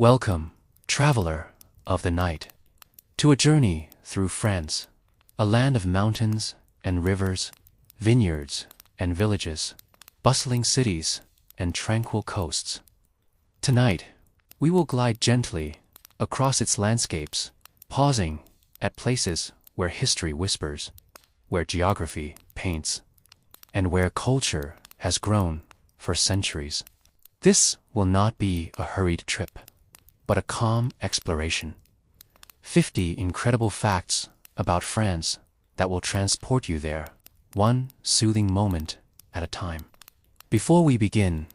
Welcome, traveler of the night, to a journey through France, a land of mountains and rivers, vineyards and villages, bustling cities and tranquil coasts. Tonight, we will glide gently across its landscapes, pausing at places where history whispers, where geography paints, and where culture has grown for centuries. This will not be a hurried trip, but a calm exploration. 50 incredible facts about France that will transport you there, one soothing moment at a time. Before we begin,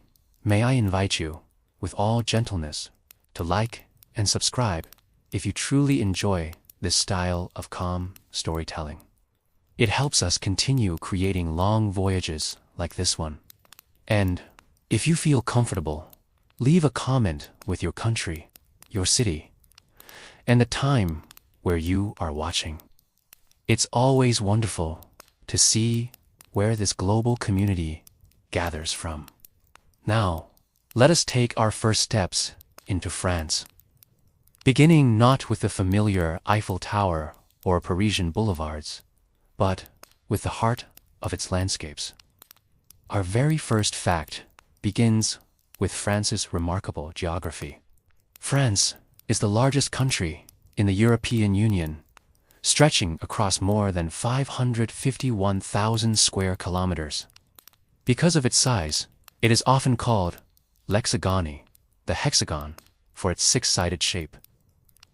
may I invite you, with all gentleness, to like and subscribe if you truly enjoy this style of calm storytelling. It helps us continue creating long voyages like this one. And if you feel comfortable, leave a comment with your country, your city, and the time where you are watching. It's always wonderful to see where this global community gathers from. Now, let us take our first steps into France. Beginning not with the familiar Eiffel Tower or Parisian boulevards, but with the heart of its landscapes. Our very first fact begins with France's remarkable geography. France is the largest country in the European Union, stretching across more than 551,000 square kilometers. Because of its size, it is often called l'hexagone, the hexagon, for its six-sided shape.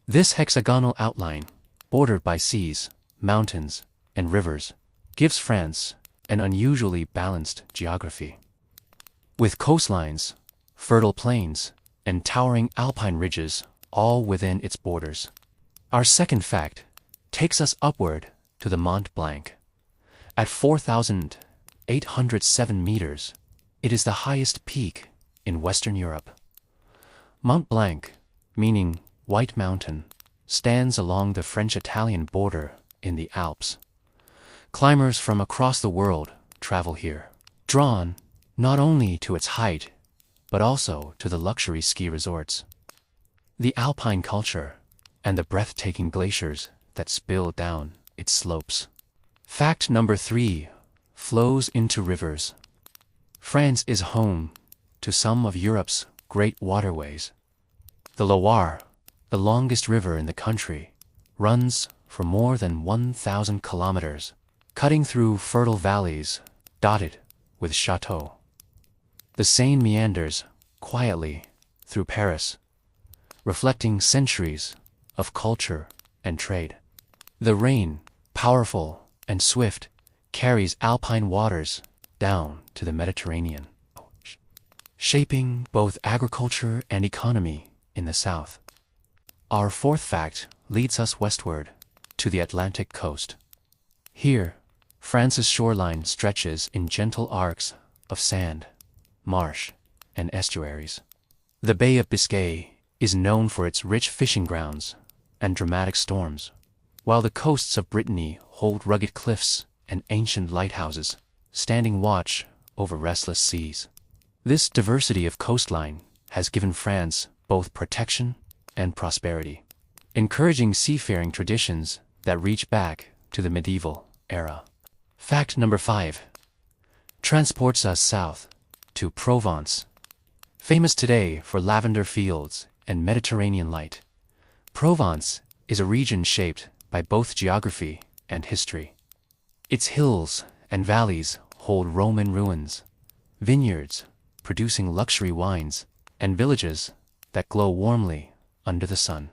This hexagonal outline, bordered by seas, mountains, and rivers, gives France an unusually balanced geography. With coastlines, fertile plains, and towering alpine ridges all within its borders. Our second fact takes us upward to the Mont Blanc. At 4,807 meters, it is the highest peak in Western Europe. Mont Blanc, meaning White Mountain, stands along the French-Italian border in the Alps. Climbers from across the world travel here, drawn not only to its height, but also to the luxury ski resorts, the alpine culture, and the breathtaking glaciers that spill down its slopes. Fact number 3 flows into rivers. France is home to some of Europe's great waterways. The Loire, the longest river in the country, runs for more than 1,000 kilometers, cutting through fertile valleys dotted with chateaux. The Seine meanders quietly through Paris, reflecting centuries of culture and trade. The Rhine, powerful and swift, carries alpine waters down to the Mediterranean, shaping both agriculture and economy in the south. Our fourth fact leads us westward to the Atlantic coast. Here, France's shoreline stretches in gentle arcs of sand, marsh, and estuaries. The Bay of Biscay is known for its rich fishing grounds and dramatic storms, while the coasts of Brittany hold rugged cliffs and ancient lighthouses, standing watch over restless seas. This diversity of coastline has given France both protection and prosperity, encouraging seafaring traditions that reach back to the medieval era. Fact number 5 transports us south to Provence. Famous today for lavender fields and Mediterranean light, Provence is a region shaped by both geography and history. Its hills and valleys hold Roman ruins, vineyards producing luxury wines, and villages that glow warmly under the sun.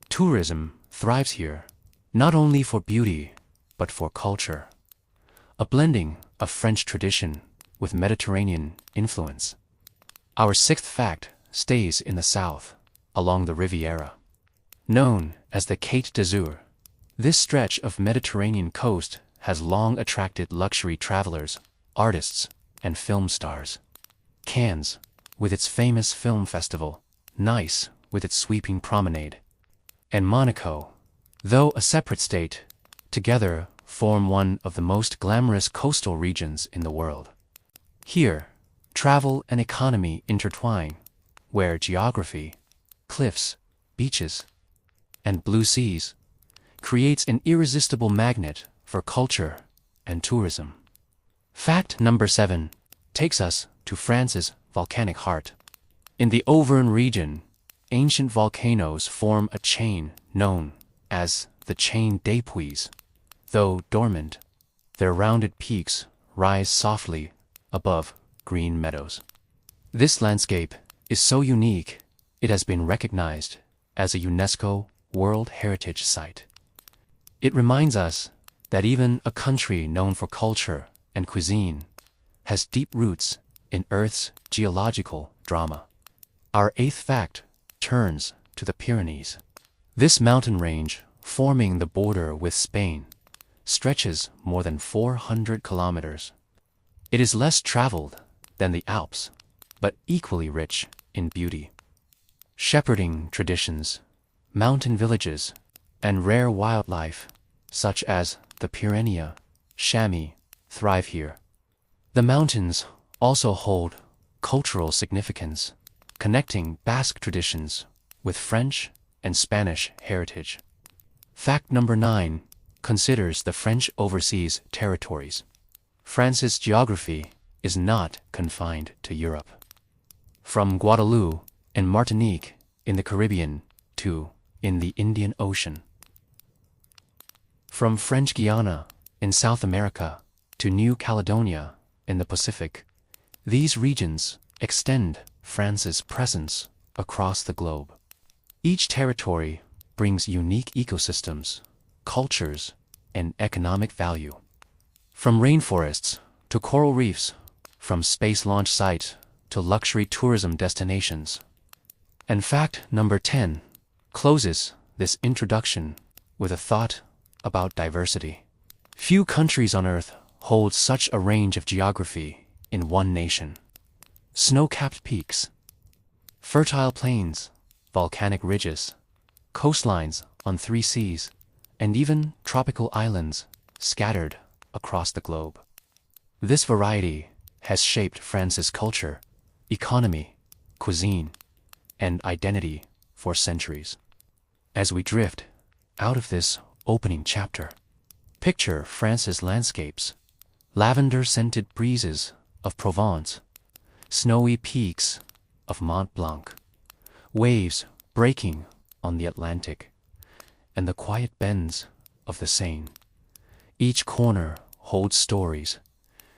Tourism thrives here, not only for beauty, but for culture. A blending of French tradition with Mediterranean influence. Our sixth fact stays in the south, along the Riviera. Known as the Côte d'Azur, this stretch of Mediterranean coast has long attracted luxury travelers, artists, and film stars. Cannes, with its famous film festival, Nice, with its sweeping promenade, and Monaco, though a separate state, together form one of the most glamorous coastal regions in the world. Here, travel and economy intertwine, where geography cliffs, beaches, and blue seas, creates an irresistible magnet for culture and tourism. Fact number 7 takes us to France's volcanic heart. In the Auvergne region, ancient volcanoes form a chain known as the Chain des Puys. Though dormant, their rounded peaks rise softly above green meadows. This landscape is so unique, it has been recognized as a UNESCO World Heritage Site. It reminds us that even a country known for culture and cuisine has deep roots in Earth's geological drama. Our 8th fact turns to the Pyrenees. This mountain range, forming the border with Spain, stretches more than 400 kilometers. It is less traveled than the Alps, but equally rich in beauty. Shepherding traditions, mountain villages, and rare wildlife, such as the Pyrenea, chamois, thrive here. The mountains also hold cultural significance, connecting Basque traditions with French and Spanish heritage. Fact number 9 considers the French overseas territories. France's geography is not confined to Europe. From Guadeloupe and Martinique in the Caribbean to in the Indian Ocean. From French Guiana in South America to New Caledonia in the Pacific, these regions extend France's presence across the globe. Each territory brings unique ecosystems, cultures, and economic value. From rainforests to coral reefs, from space launch sites to luxury tourism destinations. And fact number 10 closes this introduction with a thought about diversity. Few countries on Earth hold such a range of geography in one nation. Snow-capped peaks, fertile plains, volcanic ridges, coastlines on 3 seas, and even tropical islands scattered across the globe. This variety has shaped France's culture, economy, cuisine, and identity for centuries. As we drift out of this opening chapter, picture France's landscapes, lavender-scented breezes of Provence, snowy peaks of Mont Blanc, waves breaking on the Atlantic, and the quiet bends of the Seine. Each corner holds stories,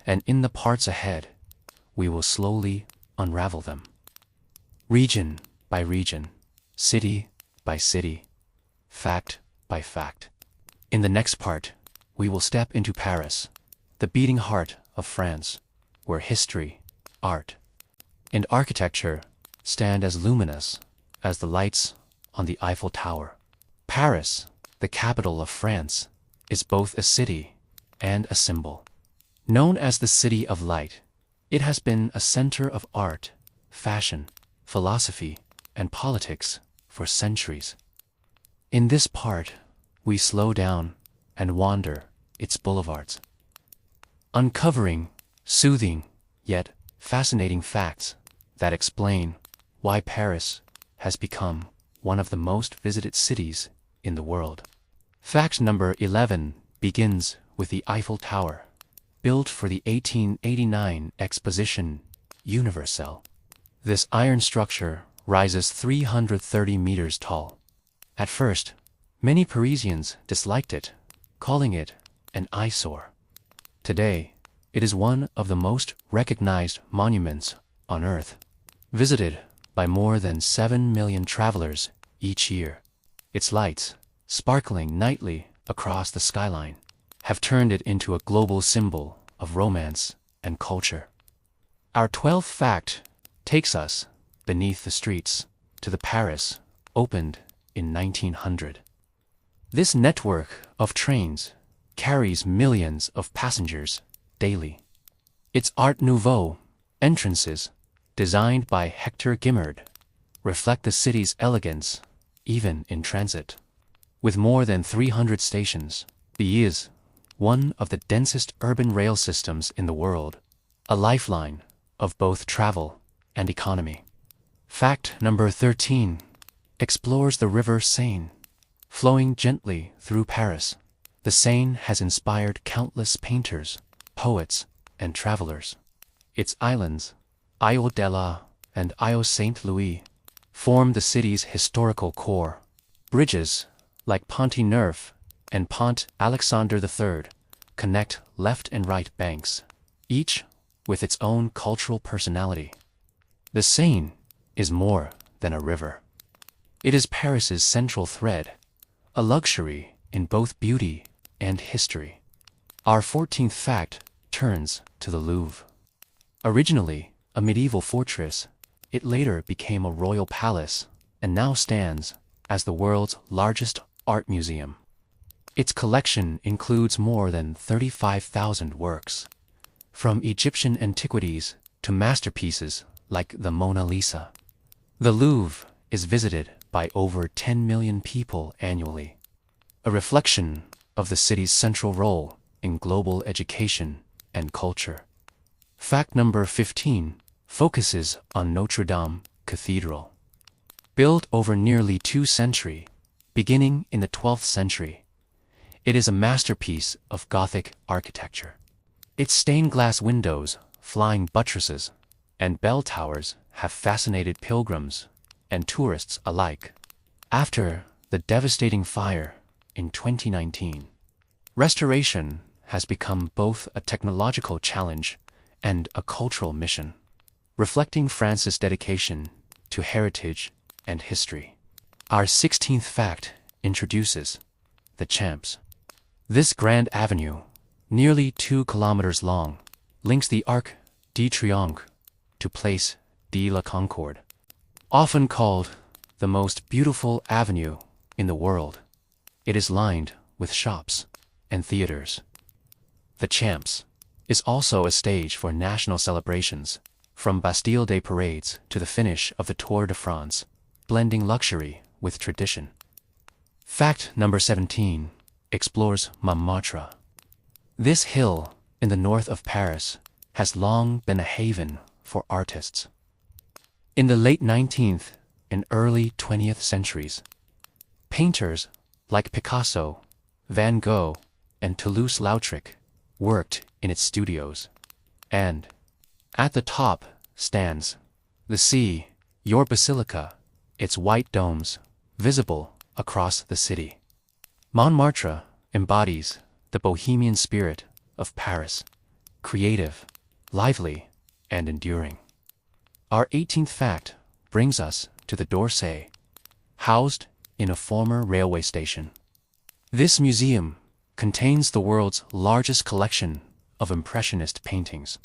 and in the parts ahead, we will slowly unravel them. Region by region, city by city, fact by fact. In the next part, we will step into Paris, the beating heart of France, where history, art, and architecture stand as luminous as the lights on the Eiffel Tower. Paris, the capital of France, is both a city and a symbol. Known as the City of Light, it has been a center of art, fashion, philosophy, and politics for centuries. In this part, we slow down and wander its boulevards, uncovering soothing yet fascinating facts that explain why Paris has become one of the most visited cities in the world. Fact number 11 begins with the Eiffel Tower, built for the 1889 Exposition Universelle. This iron structure rises 330 meters tall. At first, many Parisians disliked it, calling it an eyesore. Today, it is one of the most recognized monuments on Earth, visited by more than 7 million travelers each year. Its lights, sparkling nightly across the skyline, have turned it into a global symbol of romance and culture. Our 12th fact takes us beneath the streets to the Paris opened in 1900. This network of trains carries millions of passengers daily. Its Art Nouveau entrances, designed by Hector Guimard, reflect the city's elegance even in transit. With more than 300 stations, the is one of the densest urban rail systems in the world, a lifeline of both travel and economy. Fact number 13 explores the river Seine, flowing gently through Paris. The Seine has inspired countless painters, poets, and travelers. Its islands, Isle de la and Isle Saint-Louis, form the city's historical core. Bridges, like Pont Neuf and Pont Alexandre III, connect left and right banks, each with its own cultural personality. The Seine is more than a river. It is Paris's central thread, a luxury in both beauty and history. Our 14th fact turns to the Louvre. Originally a medieval fortress, it later became a royal palace and now stands as the world's largest art museum. Its collection includes more than 35,000 works, from Egyptian antiquities to masterpieces like the Mona Lisa. The Louvre is visited by over 10 million people annually, a reflection of the city's central role in global education and culture. Fact number 15 focuses on Notre Dame Cathedral. Built over nearly 2 centuries, beginning in the 12th century, it is a masterpiece of Gothic architecture. Its stained glass windows, flying buttresses, and bell towers have fascinated pilgrims and tourists alike. After the devastating fire in 2019, restoration has become both a technological challenge and a cultural mission, reflecting France's dedication to heritage and history. Our 16th fact introduces the Champs. This grand avenue, nearly 2 kilometers long, links the Arc de Triomphe to Place de la Concorde. Often called the most beautiful avenue in the world, it is lined with shops and theaters. The Champs is also a stage for national celebrations, from Bastille Day parades to the finish of the Tour de France, blending luxury with tradition. Fact number 17 explores Montmartre. This hill in the north of Paris has long been a haven for artists. In the late 19th and early 20th centuries, painters like Picasso, Van Gogh, and Toulouse-Lautrec worked in its studios. And at the top stands the sea, your basilica, its white domes, visible across the city. Montmartre embodies the bohemian spirit of Paris, creative, lively, and enduring. Our 18th fact brings us to the d'Orsay, housed in a former railway station. This museum contains the world's largest collection of Impressionist paintings.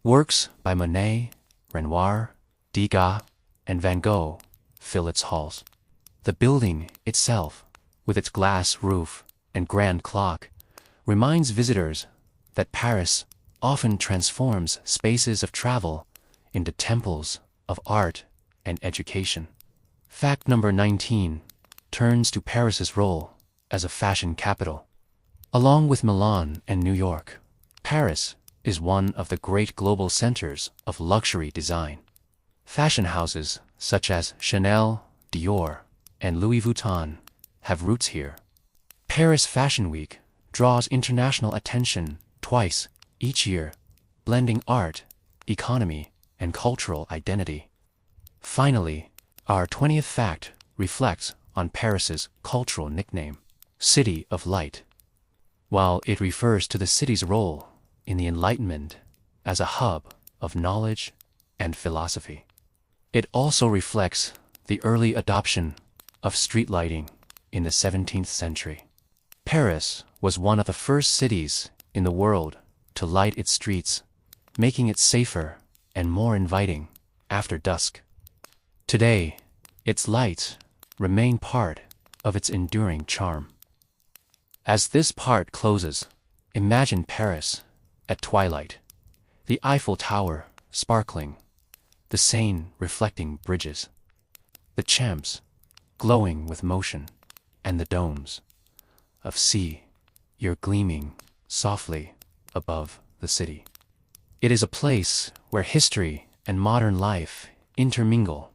Works by Monet, Renoir, Degas, and Van Gogh fill its halls. The building itself, with its glass roof and grand clock, reminds visitors that Paris often transforms spaces of travel into temples of art and education. Fact number 19 turns to Paris's role as a fashion capital. Along with Milan and New York, Paris is one of the great global centers of luxury design. Fashion houses such as Chanel, Dior, and Louis Vuitton have roots here. Paris Fashion Week draws international attention twice each year, blending art, economy, and cultural identity. Finally, our 20th fact reflects on Paris's cultural nickname, City of Light. While it refers to the city's role in the Enlightenment as a hub of knowledge and philosophy, it also reflects the early adoption of street lighting in the 17th century. Paris was one of the first cities in the world to light its streets, making it safer and more inviting after dusk. Today, its lights remain part of its enduring charm. As this part closes, imagine Paris at twilight, the Eiffel Tower sparkling, the Seine reflecting bridges, the Champs glowing with motion, and the domes of sea, you're gleaming softly above the city. It is a place where history and modern life intermingle,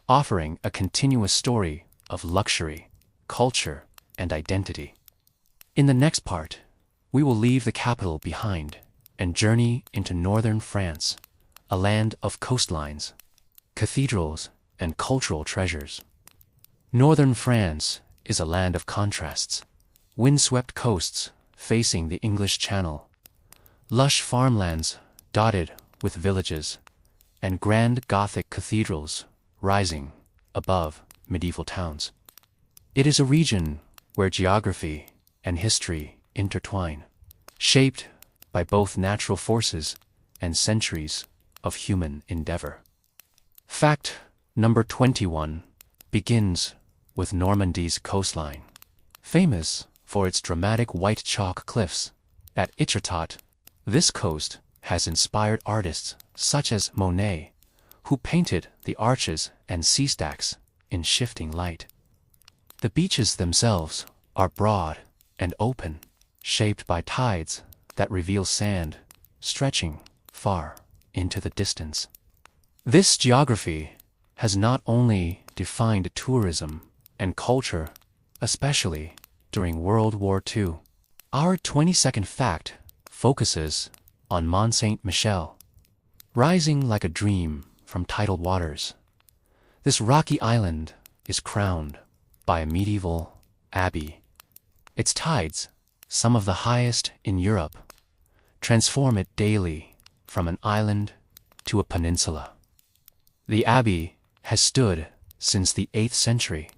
offering a continuous story of luxury, culture, and identity. In the next part, we will leave the capital behind and journey into northern France, a land of coastlines, cathedrals, and cultural treasures. Northern France is a land of contrasts: windswept coasts facing the English Channel, lush farmlands dotted with villages, and grand Gothic cathedrals rising above medieval towns. It is a region where geography and history intertwine, shaped by both natural forces and centuries of human endeavor. Fact number 21 begins with Normandy's coastline. Famous for its dramatic white chalk cliffs at Étretat, this coast has inspired artists such as Monet, who painted the arches and sea stacks in shifting light. The beaches themselves are broad and open, shaped by tides that reveal sand stretching far into the distance. This geography has not only defined tourism and culture, especially during World War II. Our 22nd fact focuses on Mont Saint-Michel. Rising like a dream from tidal waters, this rocky island is crowned by a medieval abbey. Its tides, some of the highest in Europe, transform it daily from an island to a peninsula. The abbey has stood since the 8th century,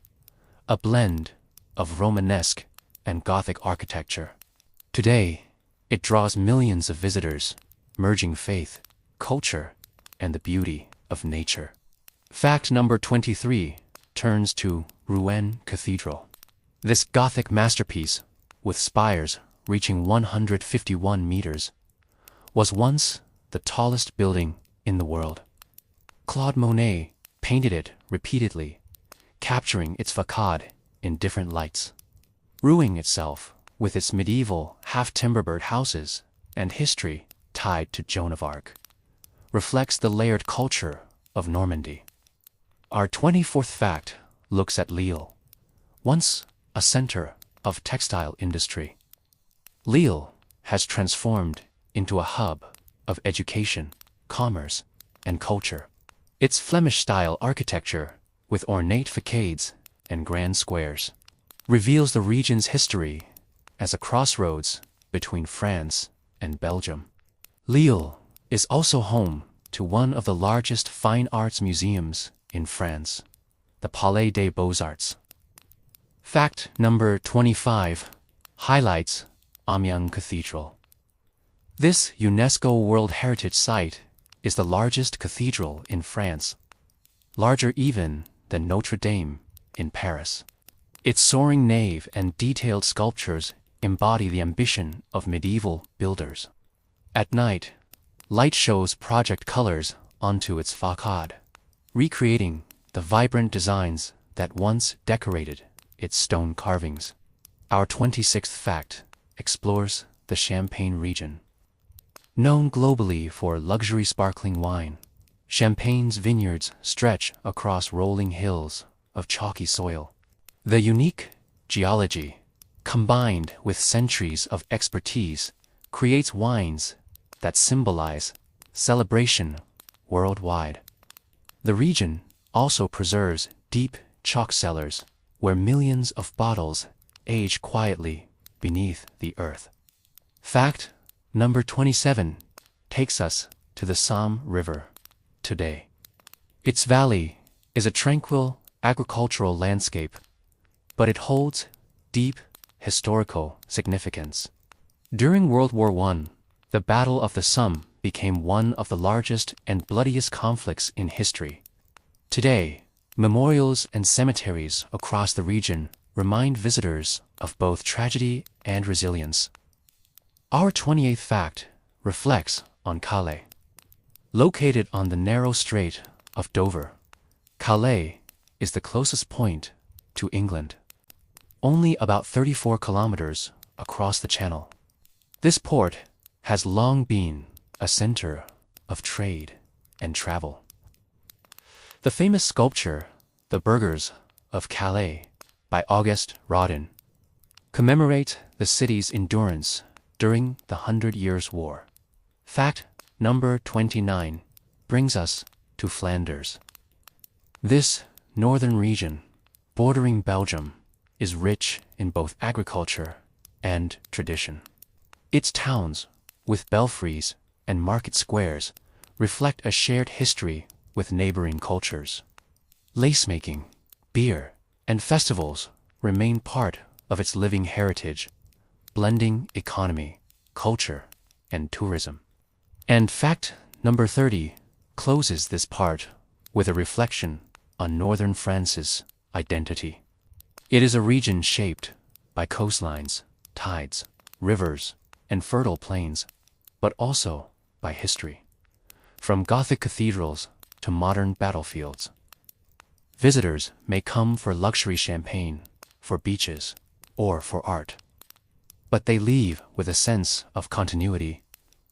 a blend of Romanesque and Gothic architecture. Today, it draws millions of visitors, merging faith, culture, and the beauty of nature. Fact number 23 turns to Rouen Cathedral. This Gothic masterpiece, with spires reaching 151 meters, was once the tallest building in the world. Claude Monet painted it repeatedly, capturing its facade in different lights. Rouen itself, with its medieval half-timber-bird houses and history tied to Joan of Arc, reflects the layered culture of Normandy. Our 24th fact looks at Lille, once a center of textile industry. Lille has transformed into a hub of education, commerce, and culture. Its Flemish-style architecture, with ornate facades and grand squares, reveals the region's history as a crossroads between France and Belgium. Lille is also home to one of the largest fine arts museums in France, the Palais des Beaux-Arts. Fact number 25 highlights Amiens Cathedral. This UNESCO World Heritage Site is the largest cathedral in France, larger even than Notre Dame in Paris. Its soaring nave and detailed sculptures embody the ambition of medieval builders. At night, light shows project colors onto its facade, recreating the vibrant designs that once decorated its stone carvings. Our 26th fact explores the Champagne region. Known globally for luxury sparkling wine, Champagne's vineyards stretch across rolling hills of chalky soil. The unique geology, combined with centuries of expertise, creates wines that symbolize celebration worldwide. The region also preserves deep chalk cellars where millions of bottles age quietly beneath the earth. Fact number 27 takes us to the Somme River today. Its valley is a tranquil agricultural landscape, but it holds deep historical significance. During World War I, the Battle of the Somme became one of the largest and bloodiest conflicts in history. Today, memorials and cemeteries across the region remind visitors of both tragedy and resilience. Our 28th fact reflects on Calais. Located on the narrow Strait of Dover, Calais is the closest point to England, only about 34 kilometers across the Channel. This port has long been a center of trade and travel. The famous sculpture The Burghers of Calais by Auguste Rodin commemorate the city's endurance during the 100 Years' War. Fact number 29 brings us to Flanders. This northern region, bordering Belgium, is rich in both agriculture and tradition. Its towns, with belfries and market squares, reflect a shared history with neighboring cultures. Lace-making, beer, and festivals remain part of its living heritage, blending economy, culture, and tourism. And fact number 30 closes this part with a reflection on northern France's identity. It is a region shaped by coastlines, tides, rivers, and fertile plains, but also by history. From Gothic cathedrals to modern battlefields. Visitors may come for luxury champagne, for beaches, or for art. But they leave with a sense of continuity,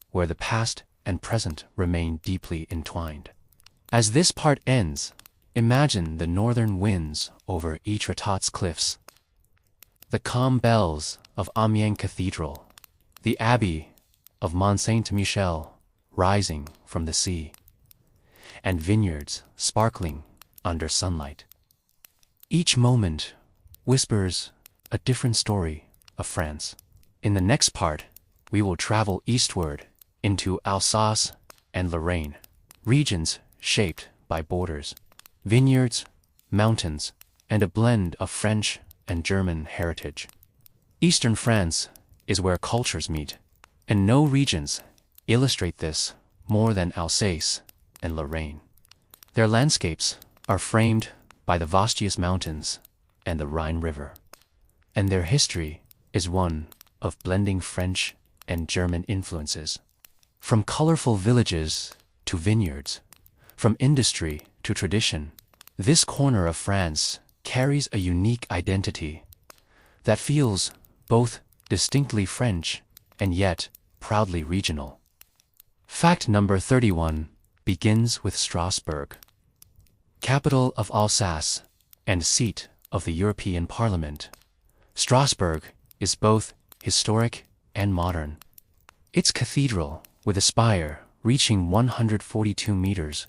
where the past and present remain deeply entwined. As this part ends, imagine the northern winds over Étretat's cliffs, the calm bells of Amiens Cathedral, the abbey of Mont Saint-Michel rising from the sea, and vineyards sparkling under sunlight. Each moment whispers a different story of France. In the next part, we will travel eastward into Alsace and Lorraine, regions shaped by borders, vineyards, mountains, and a blend of French and German heritage. Eastern France is where cultures meet, and no regions illustrate this more than Alsace and Lorraine. Their landscapes are framed by the Vosges Mountains and the Rhine River, and their history is one of blending French and German influences. From colorful villages to vineyards, from industry to tradition, this corner of France carries a unique identity that feels both distinctly French and yet proudly regional. Fact number 31 begins with Strasbourg, capital of Alsace and seat of the European Parliament. Strasbourg is both historic and modern. Its cathedral, with a spire reaching 142 meters,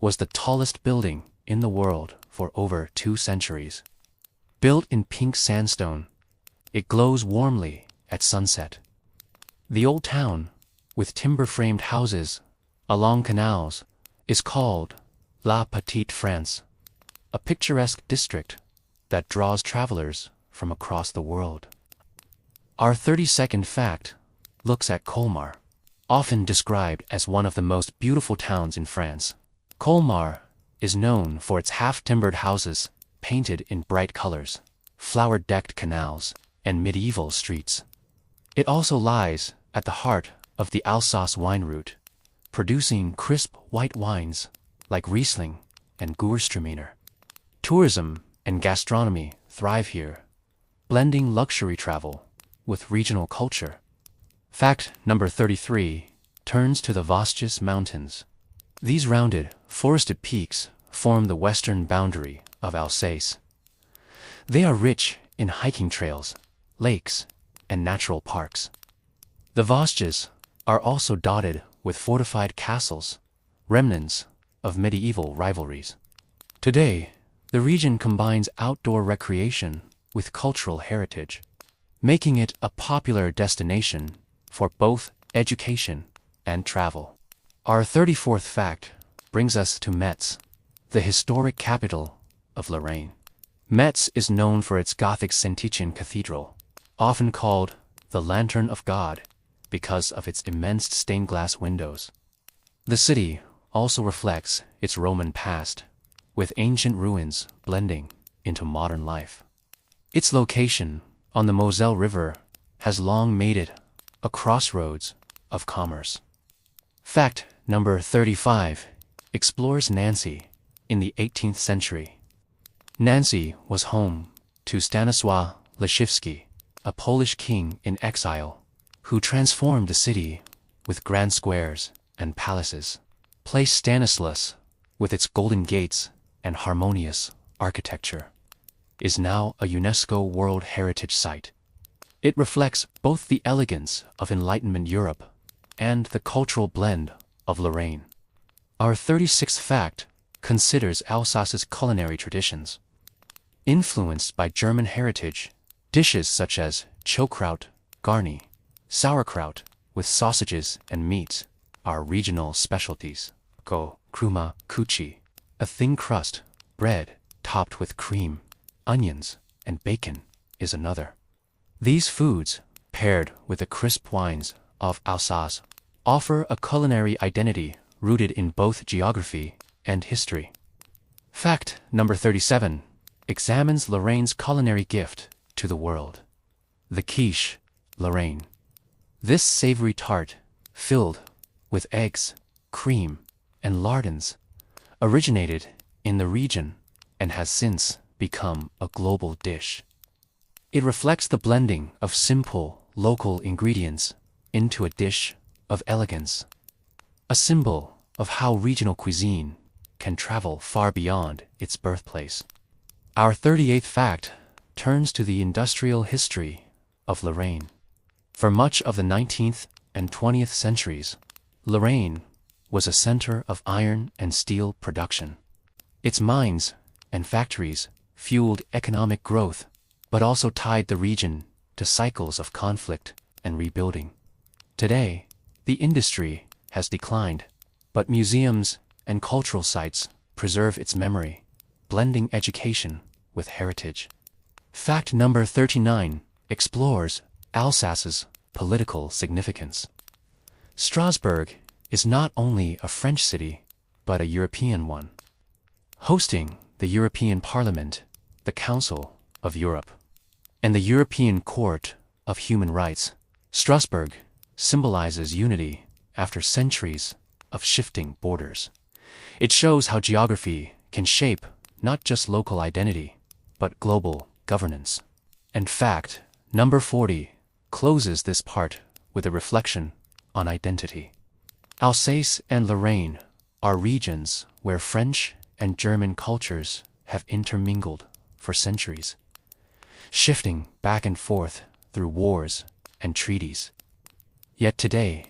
was the tallest building in the world for over 2 centuries. Built in pink sandstone, it glows warmly at sunset. The old town, with timber-framed houses along canals, is called La Petite France, a picturesque district that draws travelers from across the world. Our 32nd fact looks at Colmar, often described as one of the most beautiful towns in France. Colmar is known for its half-timbered houses painted in bright colors, flower-decked canals, and medieval streets. It also lies at the heart of the Alsace wine route, producing crisp white wines like Riesling and Gewürztraminer. Tourism and gastronomy thrive here, blending luxury travel with regional culture. Fact number 33 turns to the Vosges Mountains. These rounded, forested peaks form the western boundary of Alsace. They are rich in hiking trails, lakes, and natural parks. The Vosges are also dotted with fortified castles, remnants of medieval rivalries. Today, the region combines outdoor recreation with cultural heritage, making it a popular destination for both education and travel. Our 34th fact brings us to Metz, the historic capital of Lorraine. Metz is known for its Gothic Saint-Etienne Cathedral, often called the Lantern of God because of its immense stained glass windows. The city also reflects its Roman past, with ancient ruins blending into modern life. Its location on the Moselle River has long made it a crossroads of commerce. Fact number 35 explores Nancy in the 18th century. Nancy was home to Stanisław Leszewski, a Polish king in exile, who transformed the city with grand squares and palaces. Place Stanislas, with its golden gates and harmonious architecture, is now a UNESCO World Heritage Site. It reflects both the elegance of Enlightenment Europe and the cultural blend of Lorraine. Our 36th fact considers Alsace's culinary traditions. Influenced by German heritage, dishes such as Chokraut, Garni, sauerkraut with sausages and meats are regional specialties. Go, kruma, kuchi, a thin crust, bread topped with cream, onions, and bacon, is another. These foods, paired with the crisp wines of Alsace, offer a culinary identity rooted in both geography and history. Fact number 37 examines Lorraine's culinary gift to the world. The quiche, Lorraine. This savory tart, filled with eggs, cream, and lardons, originated in the region and has since become a global dish. It reflects the blending of simple, local ingredients into a dish of elegance, a symbol of how regional cuisine can travel far beyond its birthplace. Our 38th fact turns to the industrial history of Lorraine. For much of the 19th and 20th centuries, Lorraine was a center of iron and steel production. Its mines and factories fueled economic growth, but also tied the region to cycles of conflict and rebuilding. Today, the industry has declined, but museums and cultural sites preserve its memory, blending education with heritage. Fact number 39 explores Alsace's political significance. Strasbourg is not only a French city, but a European one. Hosting the European Parliament, the Council of Europe, and the European Court of Human Rights, Strasbourg symbolizes unity after centuries of shifting borders. It shows how geography can shape not just local identity, but global governance. And fact number 40 closes this part with a reflection on identity. Alsace and Lorraine are regions where French and German cultures have intermingled for centuries, shifting back and forth through wars and treaties. Yet today,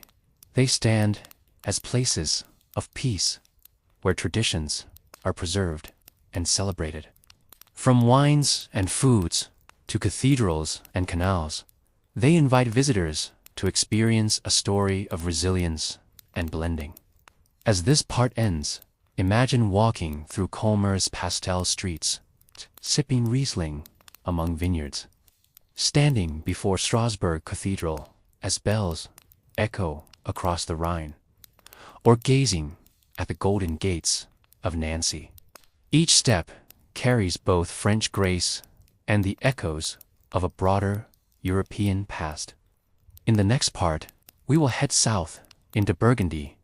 they stand as places of peace, where traditions are preserved and celebrated. From wines and foods to cathedrals and canals, they invite visitors to experience a story of resilience and blending. As this part ends, imagine walking through Colmar's pastel streets, sipping Riesling among vineyards, standing before Strasbourg Cathedral as bells echo across the Rhine, or gazing at the golden gates of Nancy. Each step carries both French grace and the echoes of a broader European past. In the next part, we will head south into Burgundy,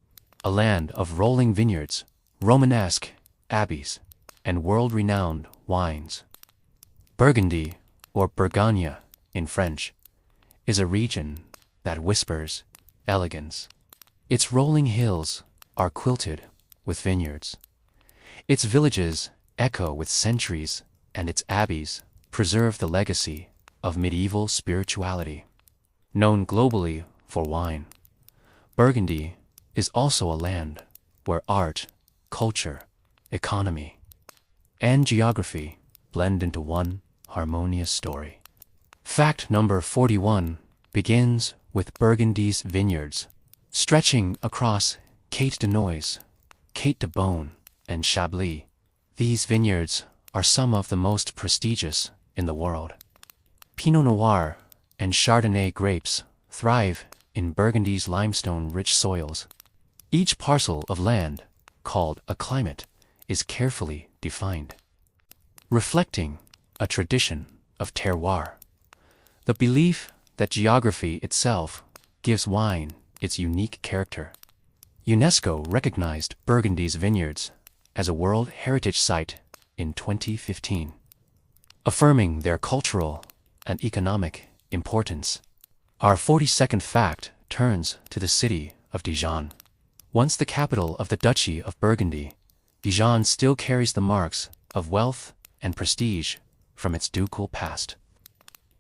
a land of rolling vineyards, Romanesque abbeys, and world-renowned wines. Burgundy, or Bourgogne in French, is a region that whispers elegance. Its rolling hills are quilted with vineyards. Its villages echo with centuries, and its abbeys preserve the legacy of medieval spirituality. Known globally for wine, Burgundy is also a land where art, culture, economy, and geography blend into one harmonious story. Fact number 41 begins with Burgundy's vineyards, stretching across Cates de Noise, Cates de Beaune, and Chablis. These vineyards are some of the most prestigious in the world. Pinot Noir and Chardonnay grapes thrive in Burgundy's limestone-rich soils. Each parcel of land, called a climate, is carefully defined, reflecting a tradition of terroir, the belief that geography itself gives wine its unique character. UNESCO recognized Burgundy's vineyards as a World Heritage Site in 2015, affirming their cultural and economic importance. Our 42nd fact turns to the city of Dijon. Once the capital of the Duchy of Burgundy, Dijon still carries the marks of wealth and prestige from its ducal past.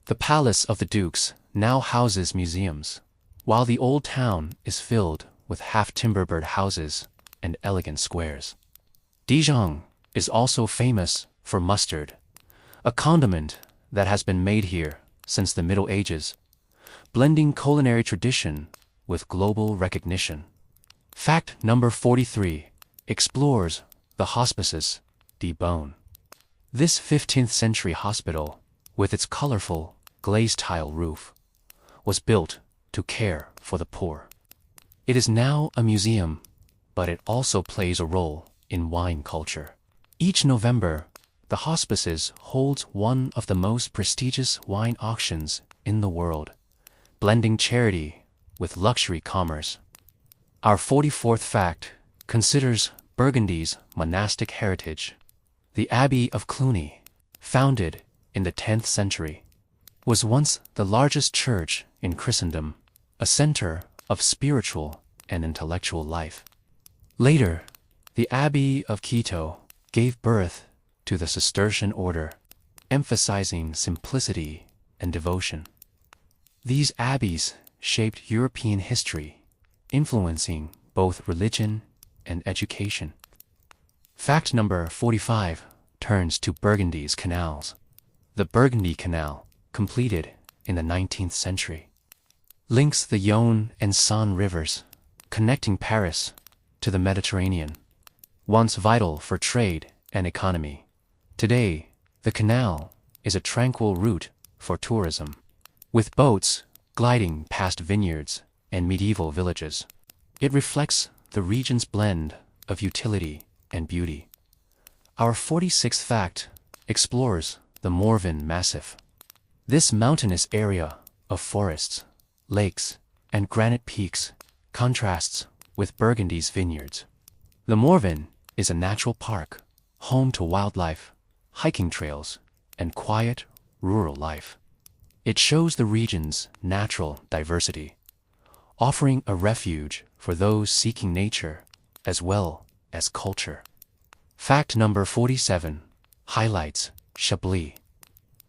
The Palace of the Dukes now houses museums, while the old town is filled with half-timber-bird houses and elegant squares. Dijon is also famous for mustard, a condiment that has been made here since the Middle Ages, blending culinary tradition with global recognition. Fact number 43 explores the Hospices de Beaune. This 15th century hospital, with its colorful glazed tile roof, was built to care for the poor. It is now a museum, but it also plays a role in wine culture. Each November, the Hospices holds one of the most prestigious wine auctions in the world, blending charity with luxury commerce. Our 44th fact considers Burgundy's monastic heritage. The Abbey of Cluny, founded in the 10th century, was once the largest church in Christendom, a center of spiritual and intellectual life. Later, the Abbey of Quito gave birth to the Cistercian order, emphasizing simplicity and devotion. These abbeys shaped European history, influencing both religion and education. Fact number 45 turns to Burgundy's canals. The Burgundy Canal, completed in the 19th century, links the Yonne and Saône rivers, connecting Paris to the Mediterranean, once vital for trade and economy. Today, the canal is a tranquil route for tourism, with boats gliding past vineyards and medieval villages. It reflects the region's blend of utility and beauty. Our 46th fact explores the Morvan Massif. This mountainous area of forests, lakes, and granite peaks contrasts with Burgundy's vineyards. The Morvan is a natural park, home to wildlife, hiking trails, and quiet, rural life. It shows the region's natural diversity, offering a refuge for those seeking nature as well as culture. Fact number 47 highlights Chablis.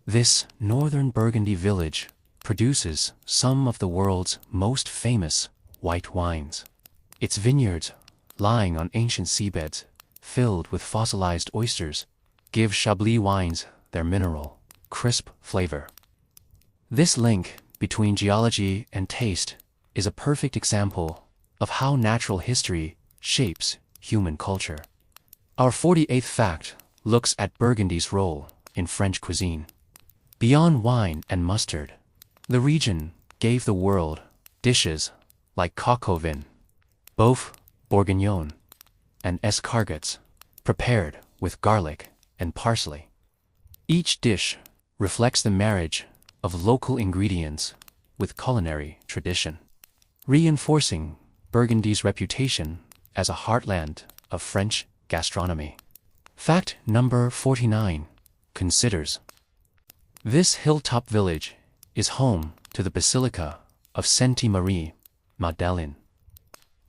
This northern Burgundy village produces some of the world's most famous white wines. Its vineyards, lying on ancient seabeds filled with fossilized oysters, give Chablis wines their mineral, crisp flavor. This link between geology and taste is a perfect example of how natural history shapes human culture. Our 48th fact looks at Burgundy's role in French cuisine. Beyond wine and mustard, the region gave the world dishes like coq au vin, boeuf bourguignon, and escargots, prepared with garlic and parsley. Each dish reflects the marriage of local ingredients with culinary tradition, reinforcing Burgundy's reputation as a heartland of French gastronomy. Fact number 49 considers this hilltop village is home to the Basilica of Sainte-Marie Magdalene,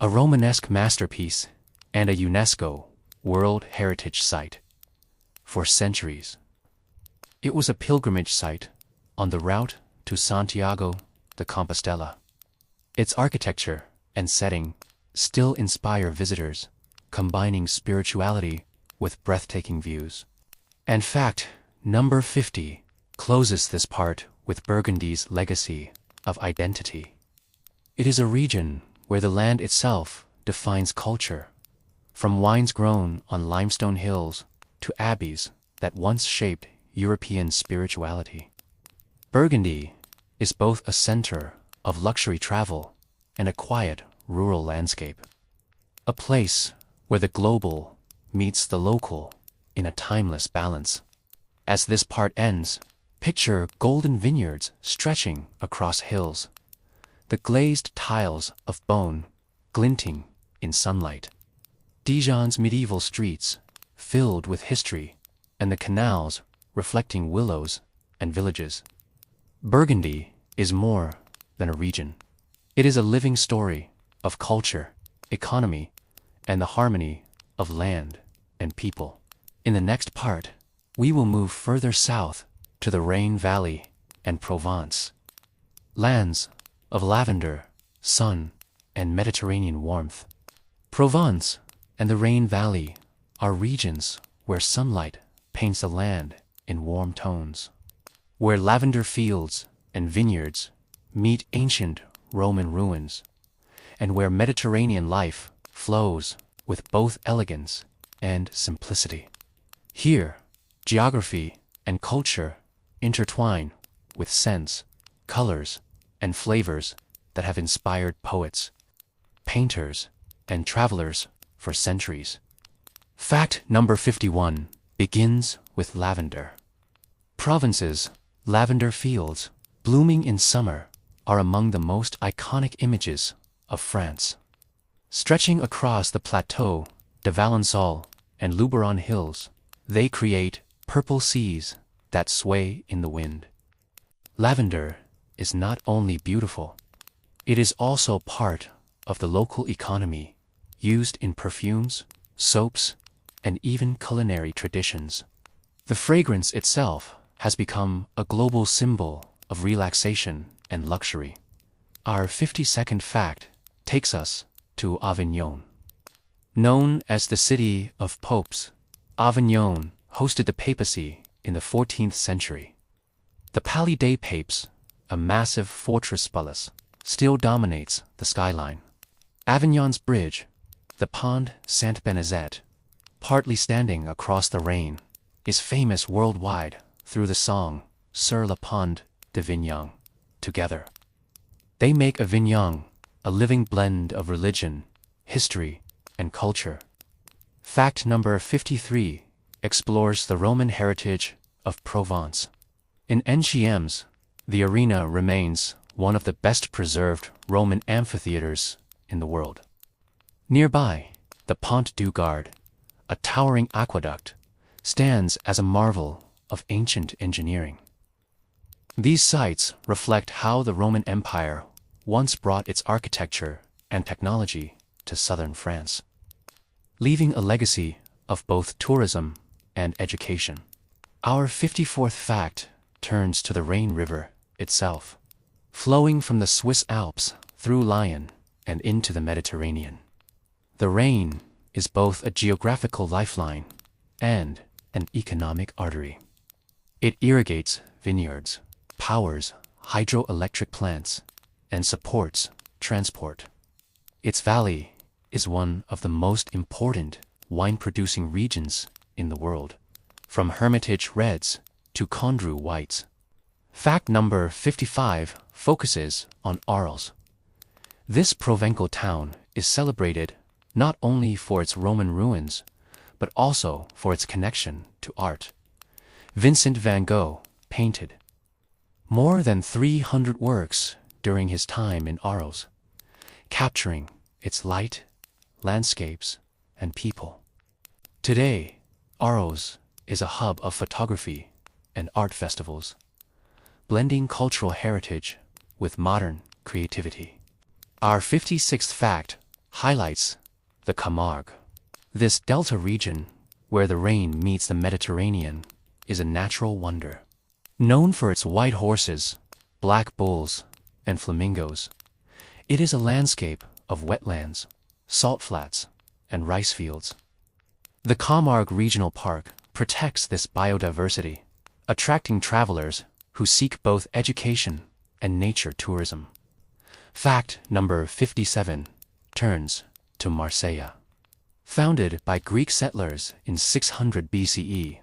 a Romanesque masterpiece and a UNESCO World Heritage Site. For centuries, it was a pilgrimage site on the route to Santiago de Compostela. Its architecture and setting still inspire visitors, combining spirituality with breathtaking views. And fact number 50 closes this part with Burgundy's legacy of identity. It is a region where the land itself defines culture, from wines grown on limestone hills to abbeys that once shaped European spirituality. Burgundy is both a center of luxury travel and a quiet rural landscape, a place where the global meets the local in a timeless balance. As this part ends, picture golden vineyards stretching across hills, the glazed tiles of Beaune glinting in sunlight, Dijon's medieval streets filled with history, and the canals reflecting willows and villages. Burgundy is more than a region. It is a living story of culture, economy, and the harmony of land and people. In the next part, we will move further south to the Rhine Valley and Provence. Lands of lavender, sun, and Mediterranean warmth. Provence and the Rhine Valley are regions where sunlight paints the land in warm tones, where lavender fields and vineyards meet ancient Roman ruins, and where Mediterranean life flows with both elegance and simplicity. Here, geography and culture intertwine with scents, colors, and flavors that have inspired poets, painters, and travelers for centuries. Fact number 51 begins with lavender. Provence's lavender fields, blooming in summer, are among the most iconic images of France. Stretching across the plateau de Valençol and Luberon hills, they create purple seas that sway in the wind. Lavender is not only beautiful, it is also part of the local economy, used in perfumes, soaps, and even culinary traditions. The fragrance itself has become a global symbol of relaxation and luxury. Our 50-second fact takes us to Avignon. Known as the city of popes, Avignon hosted the papacy in the 14th century. The Palais des Papes, a massive fortress palace, still dominates the skyline. Avignon's bridge, the Pont Saint-Michel, partly standing across the Rhine, is famous worldwide through the song Sur le Pont d'Avignon. Together, they make Avignon a living blend of religion, history, and culture. Fact number 53 explores the Roman heritage of Provence. In Ancient, the arena remains one of the best preserved Roman amphitheaters in the world. Nearby, the Pont du Gard, a towering aqueduct, stands as a marvel of ancient engineering. These sites reflect how the Roman Empire once brought its architecture and technology to southern France, leaving a legacy of both tourism and education. Our 54th fact turns to the Rhine River itself, flowing from the Swiss Alps through Lyon and into the Mediterranean. The Rhine is both a geographical lifeline and an economic artery. It irrigates vineyards, powers hydroelectric plants, and supports transport. Its valley is one of the most important wine-producing regions in the world, from Hermitage Reds to Condrieu Whites. Fact number 55 focuses on Arles. This Provençal town is celebrated not only for its Roman ruins, but also for its connection to art. Vincent van Gogh painted more than 300 works during his time in Arles, capturing its light, landscapes, and people. Today, Arles is a hub of photography and art festivals, blending cultural heritage with modern creativity. Our 56th fact highlights the Camargue. This delta region, where the Rhine meets the Mediterranean, is a natural wonder. Known for its white horses, black bulls, and flamingos, it is a landscape of wetlands, salt flats, and rice fields. The Camargue Regional Park protects this biodiversity, attracting travelers who seek both education and nature tourism. Fact number 57 turns to Marseille. Founded by Greek settlers in 600 BCE,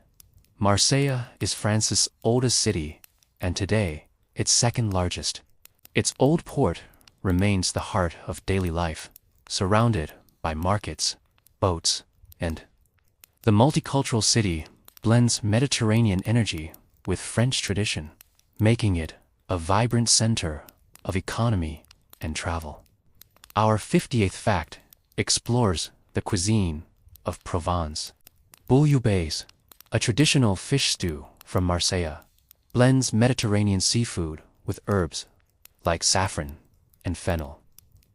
Marseille is France's oldest city and today its second largest. Its old port remains the heart of daily life, surrounded by markets, boats, and the multicultural city blends Mediterranean energy with French tradition, making it a vibrant center of economy and travel. Our 58th fact explores the cuisine of Provence. Bouillabaisse, a traditional fish stew from Marseille, blends Mediterranean seafood with herbs like saffron and fennel.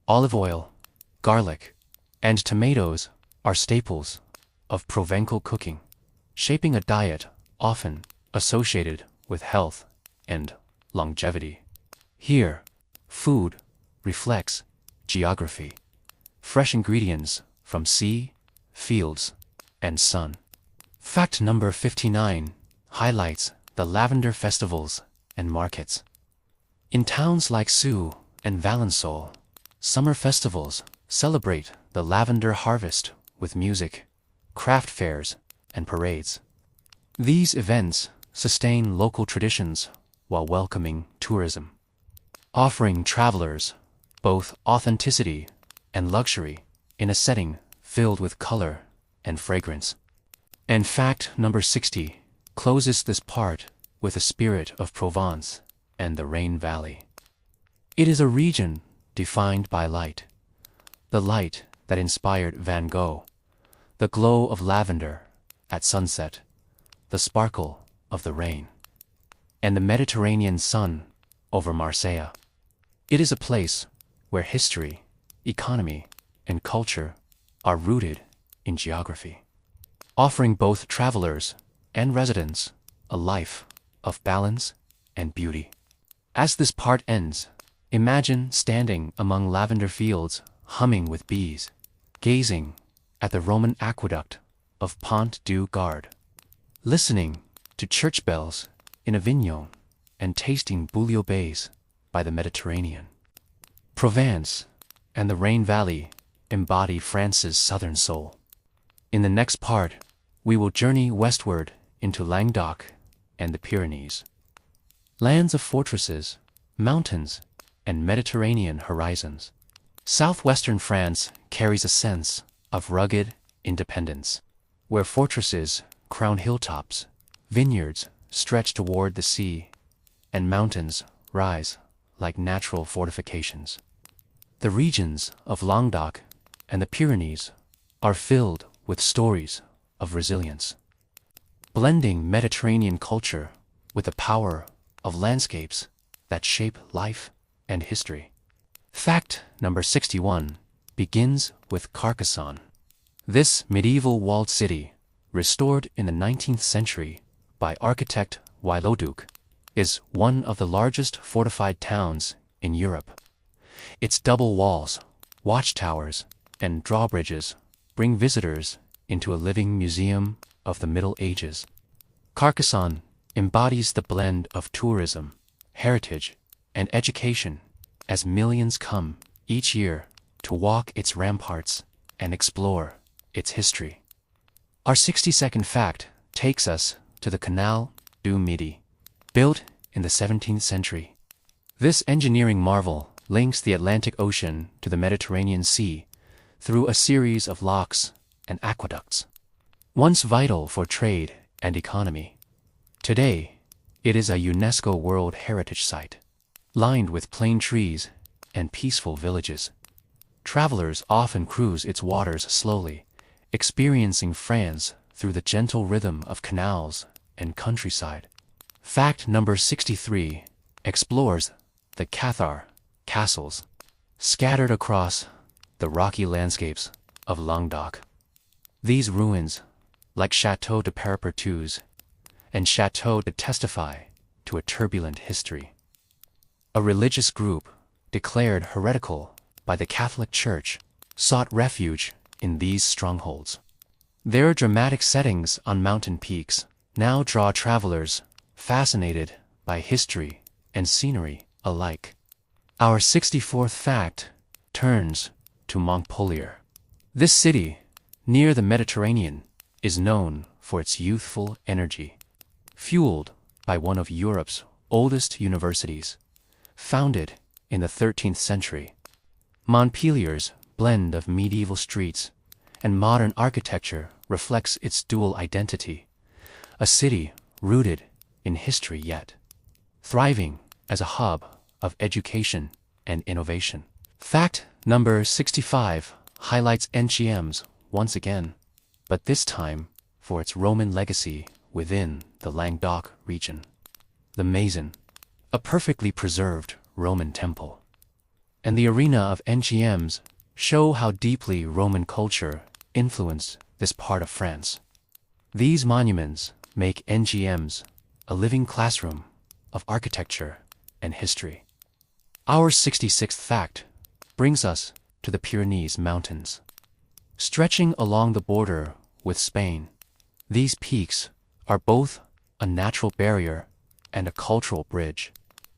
Olive oil, garlic, and tomatoes are staples of Provençal cooking, shaping a diet often associated with health and longevity. Here, food reflects geography. Fresh ingredients from sea, fields, and sun. Fact number 59 highlights the lavender festivals and markets. In towns like Sceaux and Valensole, summer festivals celebrate the lavender harvest with music, craft fairs, and parades. These events sustain local traditions while welcoming tourism, offering travelers both authenticity and luxury in a setting filled with color and fragrance. And fact number 60 closes this part with the spirit of Provence and the Rhine Valley. It is a region defined by light, the light that inspired Van Gogh, the glow of lavender at sunset, the sparkle of the rain, and the Mediterranean sun over Marseille. It is a place where history, economy, and culture are rooted in geography, offering both travelers and residents a life of balance and beauty. As this part ends, imagine standing among lavender fields humming with bees, gazing at the Roman aqueduct of Pont du Gard, listening to church bells in Avignon, and tasting bouillabaisse by the Mediterranean. Provence and the Rhine Valley embody France's southern soul. In the next part, we will journey westward into Languedoc and the Pyrenees, lands of fortresses, mountains, and Mediterranean horizons. Southwestern France carries a sense of rugged independence, where fortresses crown hilltops, vineyards stretch toward the sea, and mountains rise like natural fortifications. The regions of Languedoc and the Pyrenees are filled with stories of resilience, blending Mediterranean culture with the power of landscapes that shape life and history. Fact number 61 begins with Carcassonne. This medieval walled city, restored in the 19th century by architect Wailoduc, is one of the largest fortified towns in Europe. Its double walls, watchtowers, and drawbridges bring visitors into a living museum of the Middle Ages. Carcassonne embodies the blend of tourism, heritage, and education as millions come each year to walk its ramparts and explore its history. Our 60-second fact takes us to the Canal du Midi, built in the 17th century. This engineering marvel links the Atlantic Ocean to the Mediterranean Sea through a series of locks and aqueducts. Once vital for trade and economy, today it is a UNESCO World Heritage Site, lined with plane trees and peaceful villages. Travelers often cruise its waters slowly, experiencing France through the gentle rhythm of canals and countryside. Fact number 63 explores the Cathar castles, scattered across the rocky landscapes of Languedoc. These ruins, like Château de Peyrepertuis and Château de testify to a turbulent history. A religious group, declared heretical by the Catholic Church, sought refuge in these strongholds. Their dramatic settings on mountain peaks now draw travelers fascinated by history and scenery alike. Our 64th fact turns to Montpellier. This city, near the Mediterranean, is known for its youthful energy, fueled by one of Europe's oldest universities, founded in the 13th century. Montpellier's blend of medieval streets and modern architecture reflects its dual identity, a city rooted in history yet thriving as a hub of education and innovation. Fact number 65 highlights Enciams once again, but this time for its Roman legacy within the Languedoc region. The Maison, a perfectly preserved Roman temple, and the arena of Enciams show how deeply Roman culture influenced this part of France. These monuments make NGMs a living classroom of architecture and history. Our 66th fact brings us to the Pyrenees Mountains. Stretching along the border with Spain, these peaks are both a natural barrier and a cultural bridge.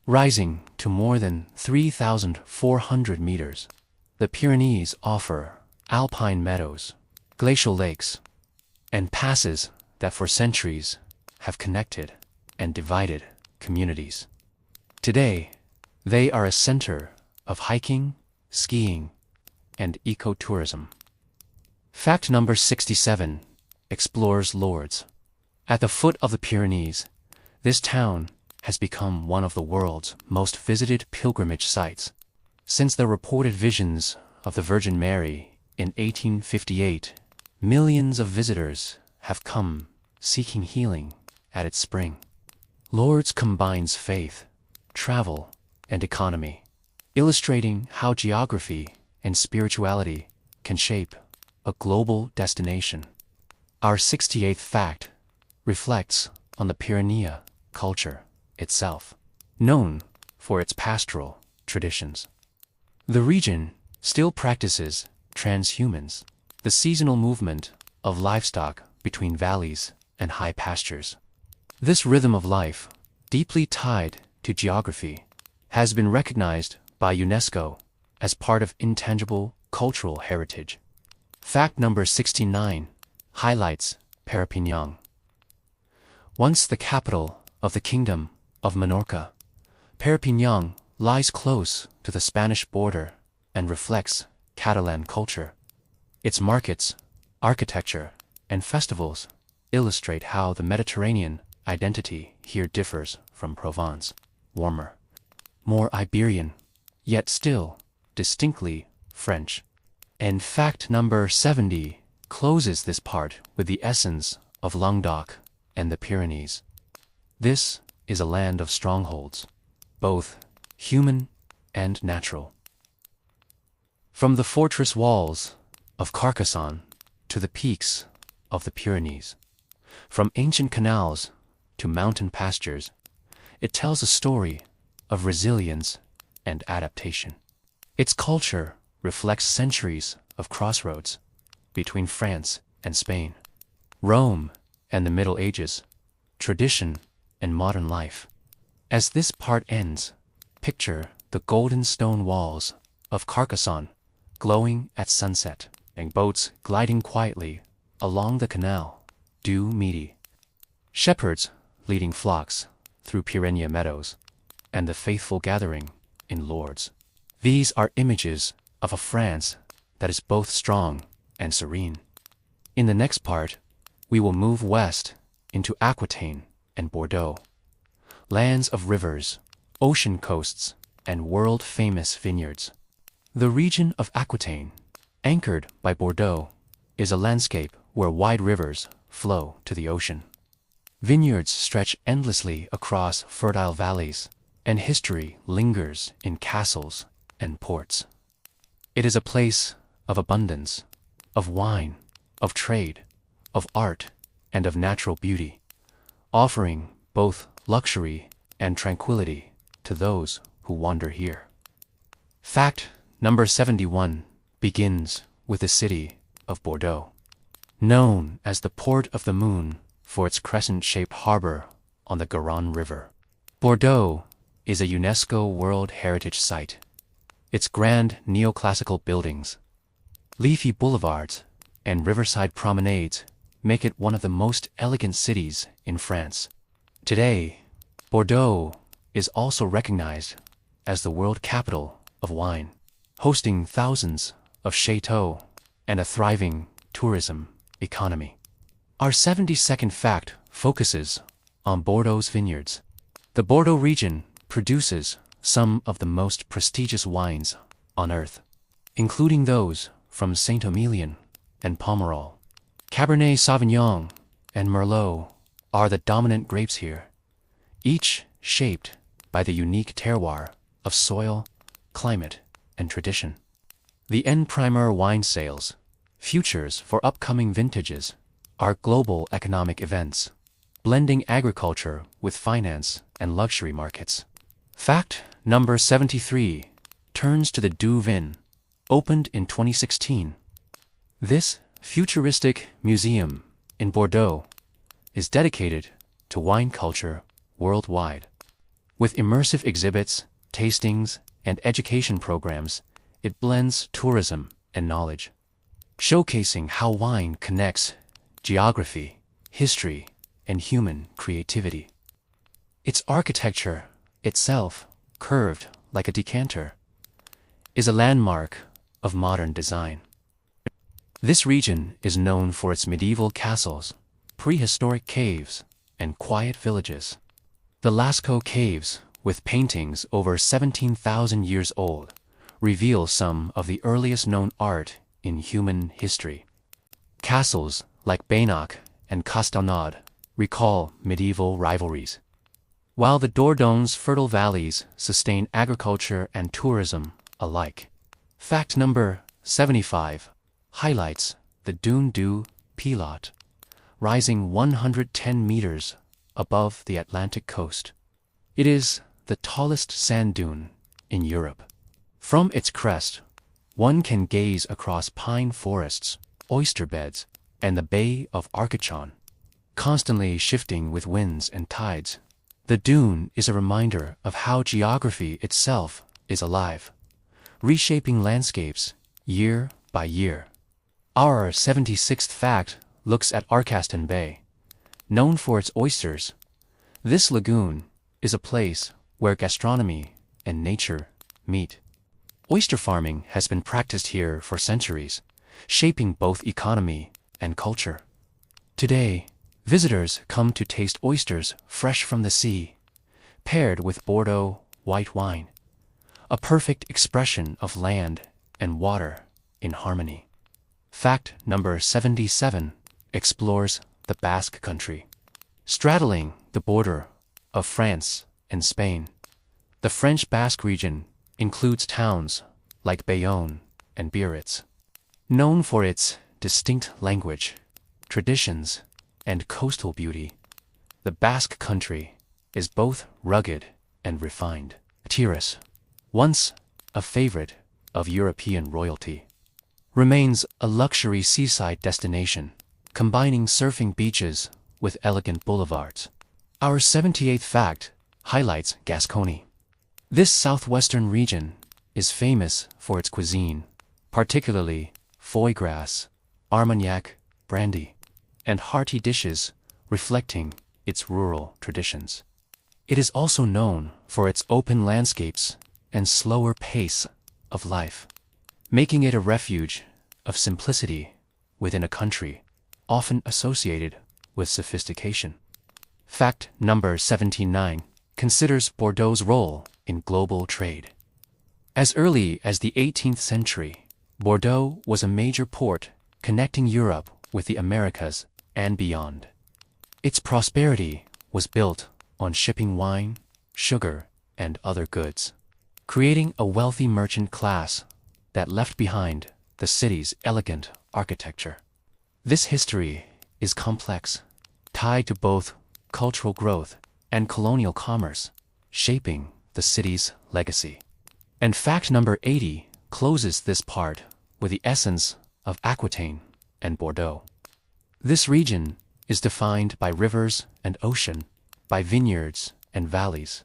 Rising to more than 3,400 meters, the Pyrenees offer alpine meadows, glacial lakes, and passes that for centuries have connected and divided communities. Today, they are a center of hiking, skiing, and ecotourism. Fact number 67 explores Lourdes. At the foot of the Pyrenees, this town has become one of the world's most visited pilgrimage sites. Since the reported visions of the Virgin Mary in 1858, millions of visitors have come seeking healing at its spring. Lourdes combines faith, travel, and economy, illustrating how geography and spirituality can shape a global destination. Our 68th fact reflects on the Pyrenea culture itself, known for its pastoral traditions. The region still practices transhumance, the seasonal movement of livestock between valleys and high pastures. This rhythm of life, deeply tied to geography, has been recognized by UNESCO as part of intangible cultural heritage. Fact number 69 highlights Perpignan. Once the capital of the Kingdom of Minorca, Perpignan lies close to the Spanish border and reflects Catalan culture. Its markets, architecture, and festivals illustrate how the Mediterranean identity here differs from Provence, warmer, more Iberian, yet still distinctly French. And fact number 70 closes this part with the essence of Languedoc and the Pyrenees. This is a land of strongholds, both human and natural. From the fortress walls of Carcassonne to the peaks of the Pyrenees, from ancient canals to mountain pastures, it tells a story of resilience and adaptation. Its culture reflects centuries of crossroads between France and Spain, Rome and the Middle Ages, tradition and modern life. As this part ends, picture the golden stone walls of Carcassonne glowing at sunset and boats gliding quietly along the canal du Midi, shepherds leading flocks through Pyrenea meadows, and the faithful gathering in Lourdes. These are images of a France that is both strong and serene. In the next part, we will move west into Aquitaine and Bordeaux, lands of rivers, ocean coasts, and world-famous vineyards. The region of Aquitaine, anchored by Bordeaux, is a landscape where wide rivers flow to the ocean. Vineyards stretch endlessly across fertile valleys, and history lingers in castles and ports. It is a place of abundance, of wine, of trade, of art, and of natural beauty, offering both luxury and tranquility to those who wander here. Fact number 71 begins with the city of Bordeaux, known as the Port of the Moon for its crescent-shaped harbor on the Garonne River. Bordeaux is a UNESCO World Heritage Site. Its grand neoclassical buildings, leafy boulevards, and riverside promenades make it one of the most elegant cities in France. Today, Bordeaux is also recognized as the world capital of wine, hosting thousands of chateaux and a thriving tourism economy. Our 72nd fact focuses on Bordeaux's vineyards. The Bordeaux region produces some of the most prestigious wines on earth, including those from Saint-Emilion and Pomerol. Cabernet Sauvignon and Merlot are the dominant grapes here, each shaped by the unique terroir of soil, climate, and tradition. The En Primeur wine sales, futures for upcoming vintages, are global economic events, blending agriculture with finance and luxury markets. Fact number 73 turns to the Du Vin, opened in 2016. This futuristic museum in Bordeaux is dedicated to wine culture worldwide. With immersive exhibits, tastings, and education programs, it blends tourism and knowledge, showcasing how wine connects geography, history, and human creativity. Its architecture itself, curved like a decanter, is a landmark of modern design. This region is known for its medieval castles, prehistoric caves, and quiet villages. The Lascaux Caves, with paintings over 17,000 years old, reveal some of the earliest known art in human history. Castles like Baynac and Castelnaud recall medieval rivalries, while the Dordogne fertile valleys sustain agriculture and tourism alike. Fact number 75 highlights the Dune du Pilote, rising 110 meters above the Atlantic coast. It is the tallest sand dune in Europe. From its crest, one can gaze across pine forests, oyster beds, and the Bay of Arcachon, constantly shifting with winds and tides. The dune is a reminder of how geography itself is alive, reshaping landscapes year by year. Our 76th fact looks at Arcaston Bay. Known for its oysters, this lagoon is a place where gastronomy and nature meet. Oyster farming has been practiced here for centuries, shaping both economy and culture. Today, visitors come to taste oysters fresh from the sea, paired with Bordeaux white wine, a perfect expression of land and water in harmony. Fact number 77 explores the Basque Country. Straddling the border of France and Spain, the French Basque region includes towns like Bayonne and Biarritz. Known for its distinct language, traditions, and coastal beauty, the Basque Country is both rugged and refined. Tiras, once a favorite of European royalty, remains a luxury seaside destination, combining surfing beaches with elegant boulevards. Our 78th fact highlights Gascony. This southwestern region is famous for its cuisine, particularly foie gras, Armagnac, brandy, and hearty dishes reflecting its rural traditions. It is also known for its open landscapes and slower pace of life, making it a refuge of simplicity within a country often associated with sophistication. Fact number 79 considers Bordeaux's role in global trade. As early as the 18th century, Bordeaux was a major port connecting Europe with the Americas and beyond. Its prosperity was built on shipping wine, sugar, and other goods, creating a wealthy merchant class that left behind the city's elegant architecture. This history is complex, tied to both cultural growth and colonial commerce, shaping the city's legacy. And fact number 80 closes this part with the essence of Aquitaine and Bordeaux. This region is defined by rivers and ocean, by vineyards and valleys,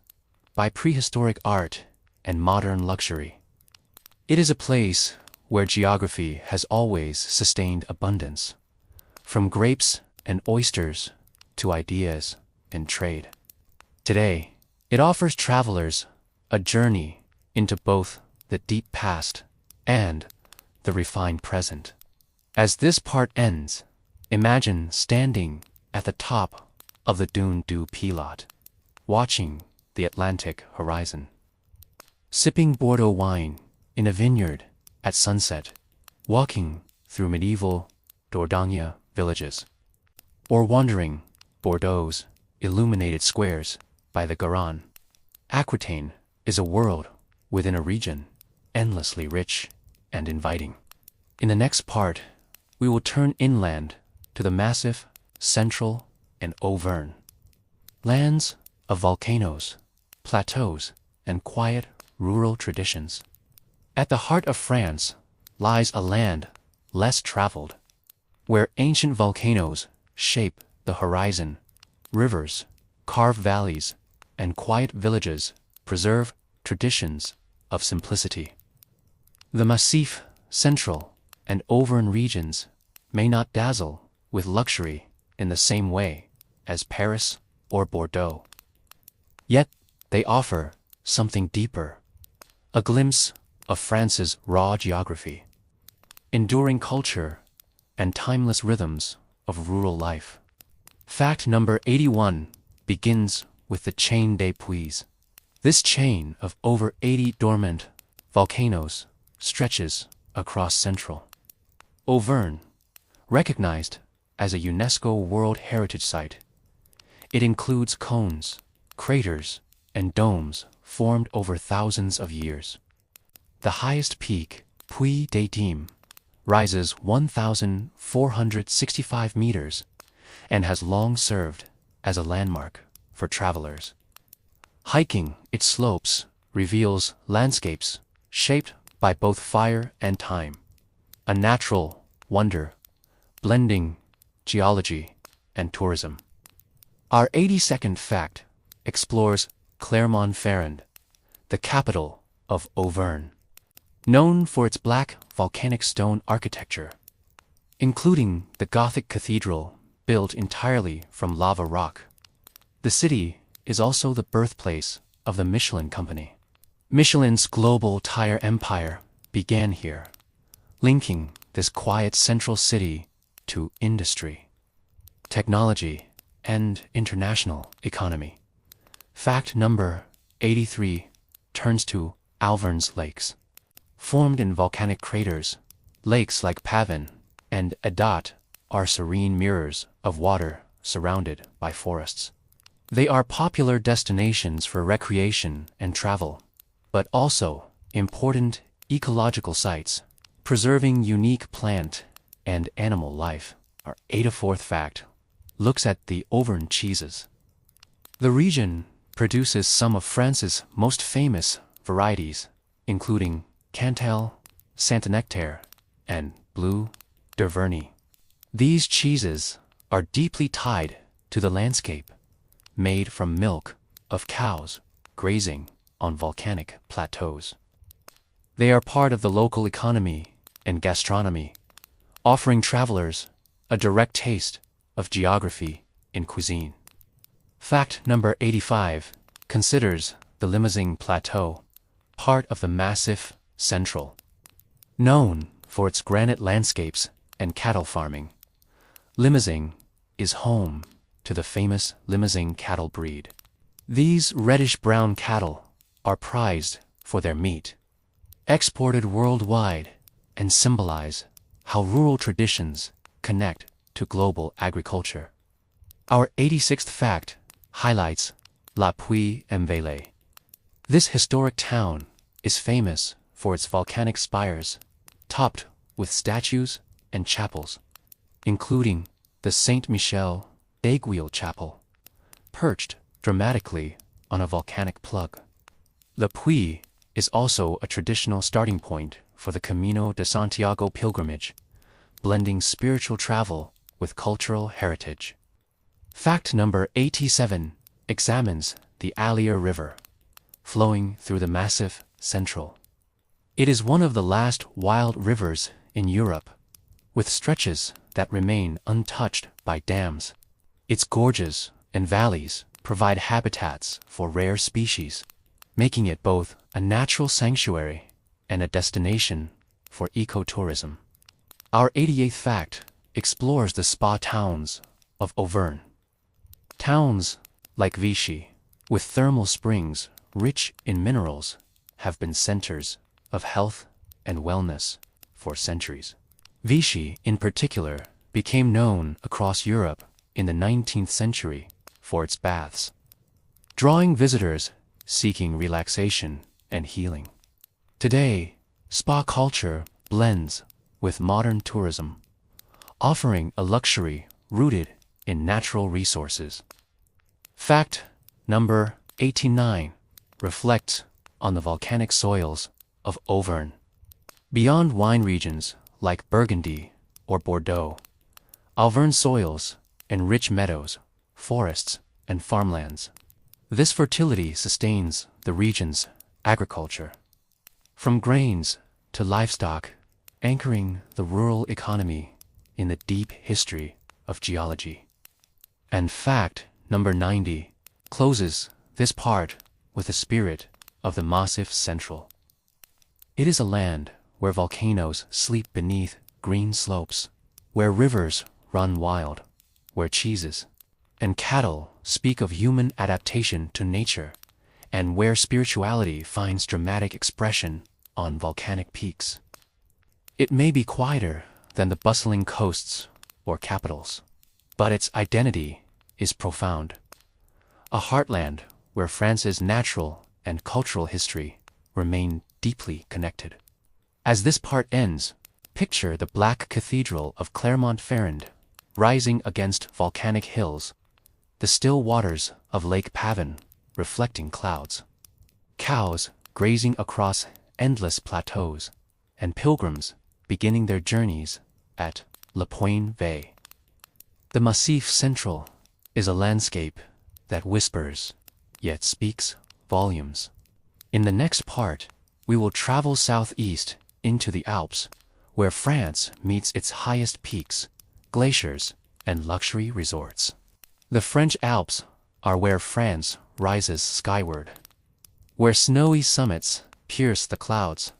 by prehistoric art and modern luxury. It is a place where geography has always sustained abundance, from grapes and oysters to ideas and trade. Today, it offers travelers a journey into both the deep past and the refined present. As this part ends, imagine standing at the top of the Dune du Pilote, watching the Atlantic horizon, sipping Bordeaux wine in a vineyard at sunset, walking through medieval Dordogne villages, or wandering Bordeaux's illuminated squares by the Garonne. Aquitaine is a world within a region, endlessly rich and inviting. In the next part, we will turn inland to the massive Central and Auvergne, lands of volcanoes, plateaus, and quiet, rural traditions. At the heart of France lies a land less traveled, where ancient volcanoes shape the horizon, rivers carve valleys, and quiet villages preserve traditions of simplicity. The Massif Central and Auvergne regions may not dazzle with luxury in the same way as Paris or Bordeaux. Yet they offer something deeper, a glimpse of France's raw geography, enduring culture, and timeless rhythms of rural life. Fact number 81 begins with the Chaîne des Puys. This chain of over 80 dormant volcanoes stretches across central Auvergne, recognized as a UNESCO World Heritage Site. It includes cones, craters, and domes formed over thousands of years. The highest peak, Puy des Dômes, rises 1,465 meters and has long served as a landmark for travelers. Hiking its slopes reveals landscapes shaped by both fire and time, a natural wonder blending geology and tourism. Our 82nd fact explores Clermont-Ferrand, the capital of Auvergne, known for its black volcanic stone architecture, including the Gothic cathedral built entirely from lava rock. The city is also the birthplace of the Michelin Company. Michelin's global tire empire began here, linking this quiet central city to industry, technology, and international economy. Fact number 83 turns to Auvergne's lakes. Formed in volcanic craters, lakes like Pavin and Adat are serene mirrors of water surrounded by forests. They are popular destinations for recreation and travel, but also important ecological sites, preserving unique plant and animal life. Our 84th fact looks at the Auvergne cheeses. The region produces some of France's most famous varieties, including Cantal, Saint-Nectaire, and Bleu d'Auvergne. These cheeses are deeply tied to the landscape, made from milk of cows grazing on volcanic plateaus. They are part of the local economy and gastronomy, offering travelers a direct taste of geography in cuisine. Fact number 85 considers the Limousin Plateau, part of the Massif Central. Known for its granite landscapes and cattle farming, Limousin is home to the famous Limousin cattle breed. These reddish-brown cattle are prized for their meat, exported worldwide, and symbolize how rural traditions connect to global agriculture. Our 86th fact highlights La Puy-en-Velay. This historic town is famous for its volcanic spires, topped with statues and chapels, including the Saint-Michel d'Aiguille Chapel, perched dramatically on a volcanic plug. The Puy is also a traditional starting point for the Camino de Santiago pilgrimage, blending spiritual travel with cultural heritage. Fact number 87 examines the Allier River, flowing through the Massif Central. It is one of the last wild rivers in Europe, with stretches that remain untouched by dams. Its gorges and valleys provide habitats for rare species, making it both a natural sanctuary and a destination for ecotourism. Our 88th fact explores the spa towns of Auvergne. Towns like Vichy, with thermal springs rich in minerals, have been centers of health and wellness for centuries. Vichy, in particular, became known across Europe in the 19th century for its baths, drawing visitors seeking relaxation and healing. Today, spa culture blends with modern tourism, offering a luxury rooted in natural resources. Fact number 89 reflects on the volcanic soils of Auvergne. Beyond wine regions like Burgundy or Bordeaux, Auvergne soils enrich meadows, forests, and farmlands. This fertility sustains the region's agriculture, from grains to livestock, anchoring the rural economy in the deep history of geology. And fact number 90 closes this part with the spirit of the Massif Central. It is a land where volcanoes sleep beneath green slopes, where rivers run wild, where cheeses and cattle speak of human adaptation to nature, and where spirituality finds dramatic expression on volcanic peaks. It may be quieter than the bustling coasts or capitals, but its identity is profound. A heartland where France's natural and cultural history remain deeply connected. As this part ends, picture the black cathedral of Clermont-Ferrand rising against volcanic hills, the still waters of Lake Pavin reflecting clouds, cows grazing across endless plateaus, and pilgrims beginning their journeys at Le Point Veille. The Massif Central is a landscape that whispers, yet speaks volumes. In the next part, we will travel southeast into the Alps, where France meets its highest peaks, glaciers, and luxury resorts. The French Alps are where France rises skyward, where snowy summits pierce the clouds,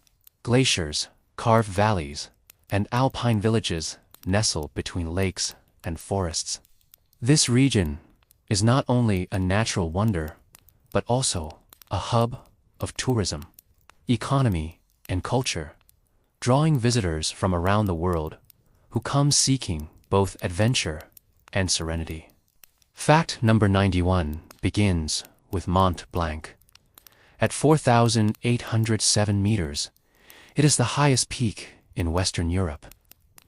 glaciers carve valleys, and alpine villages nestle between lakes and forests. This region is not only a natural wonder, but also a hub of tourism, economy, and culture, drawing visitors from around the world who come seeking both adventure and serenity. Fact number 91 begins with Mont Blanc. At 4,807 meters, it is the highest peak in Western Europe.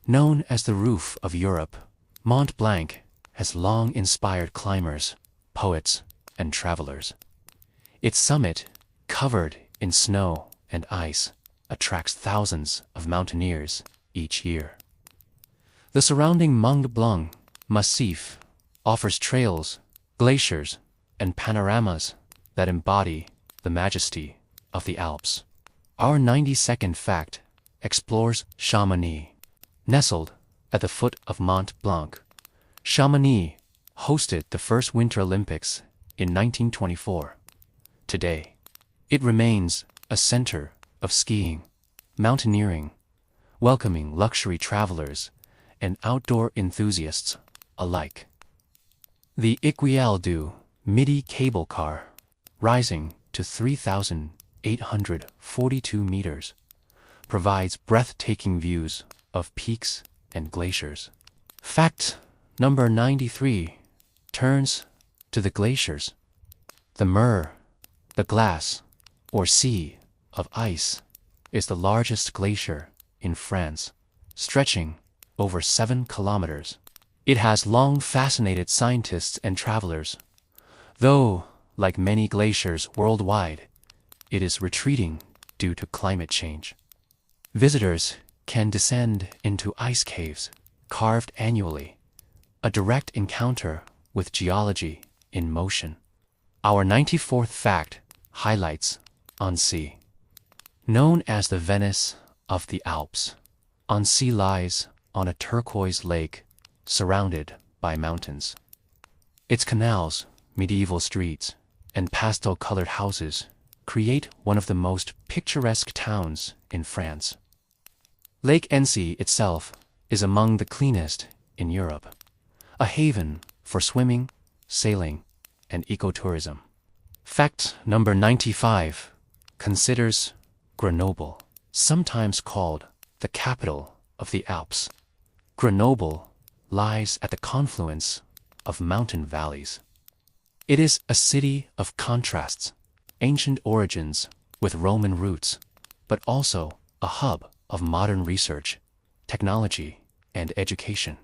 Known as the roof of Europe, Mont Blanc has long inspired climbers, poets, and travelers. Its summit, covered in snow and ice, attracts thousands of mountaineers each year. The surrounding Mont Blanc Massif offers trails, glaciers, and panoramas that embody the majesty of the Alps. Our 90-second fact explores Chamonix. Nestled at the foot of Mont Blanc, Chamonix hosted the first Winter Olympics in 1924. Today, it remains a center of skiing, mountaineering, welcoming luxury travelers and outdoor enthusiasts alike. The Étoile du Midi cable car, rising to 3,842 meters, provides breathtaking views of peaks and glaciers. Fact number 93 turns to the glaciers. The Mur, the glass, or sea of ice, is the largest glacier in France, stretching over 7 kilometers. It has long fascinated scientists and travelers, though, like many glaciers worldwide, it is retreating due to climate change. Visitors can descend into ice caves carved annually, a direct encounter with geology in motion. Our 94th fact highlights Annecy. Known as the Venice of the Alps, Annecy lies on a turquoise lake surrounded by mountains. Its canals, medieval streets, and pastel-colored houses create one of the most picturesque towns in France. Lake Annecy itself is among the cleanest in Europe, a haven for swimming, sailing, and ecotourism. Fact number 95 considers Grenoble, sometimes called the capital of the Alps. Grenoble lies at the confluence of mountain valleys. It is a city of contrasts, ancient origins with Roman roots, but also a hub of modern research, technology, and education.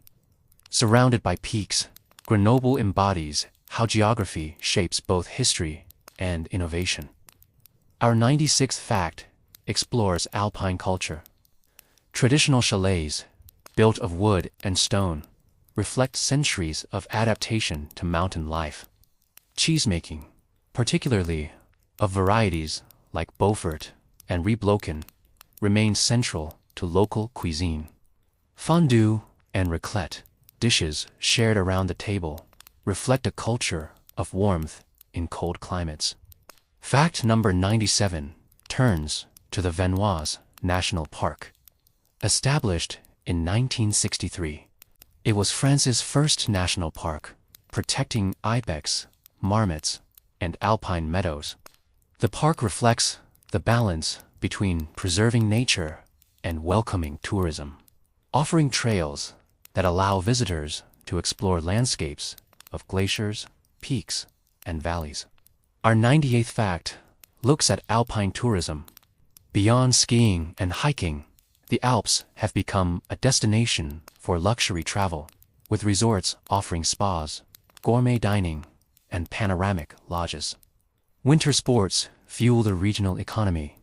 Surrounded by peaks, Grenoble embodies how geography shapes both history and innovation. Our 96th fact explores Alpine culture. Traditional chalets, built of wood and stone, reflect centuries of adaptation to mountain life. Cheesemaking, particularly of varieties like Beaufort and Reblochon, remains central to local cuisine. Fondue and raclette, dishes shared around the table, reflect a culture of warmth in cold climates. Fact number 97 turns to the Vanoise National Park. Established in 1963, it was France's first national park, protecting ibex, marmots, and alpine meadows. The park reflects the balance between preserving nature and welcoming tourism, offering trails that allow visitors to explore landscapes of glaciers, peaks, and valleys. Our 98th fact looks at alpine tourism. Beyond skiing and hiking, the Alps have become a destination for luxury travel, with resorts offering spas, gourmet dining, and panoramic lodges. Winter sports fuel the regional economy,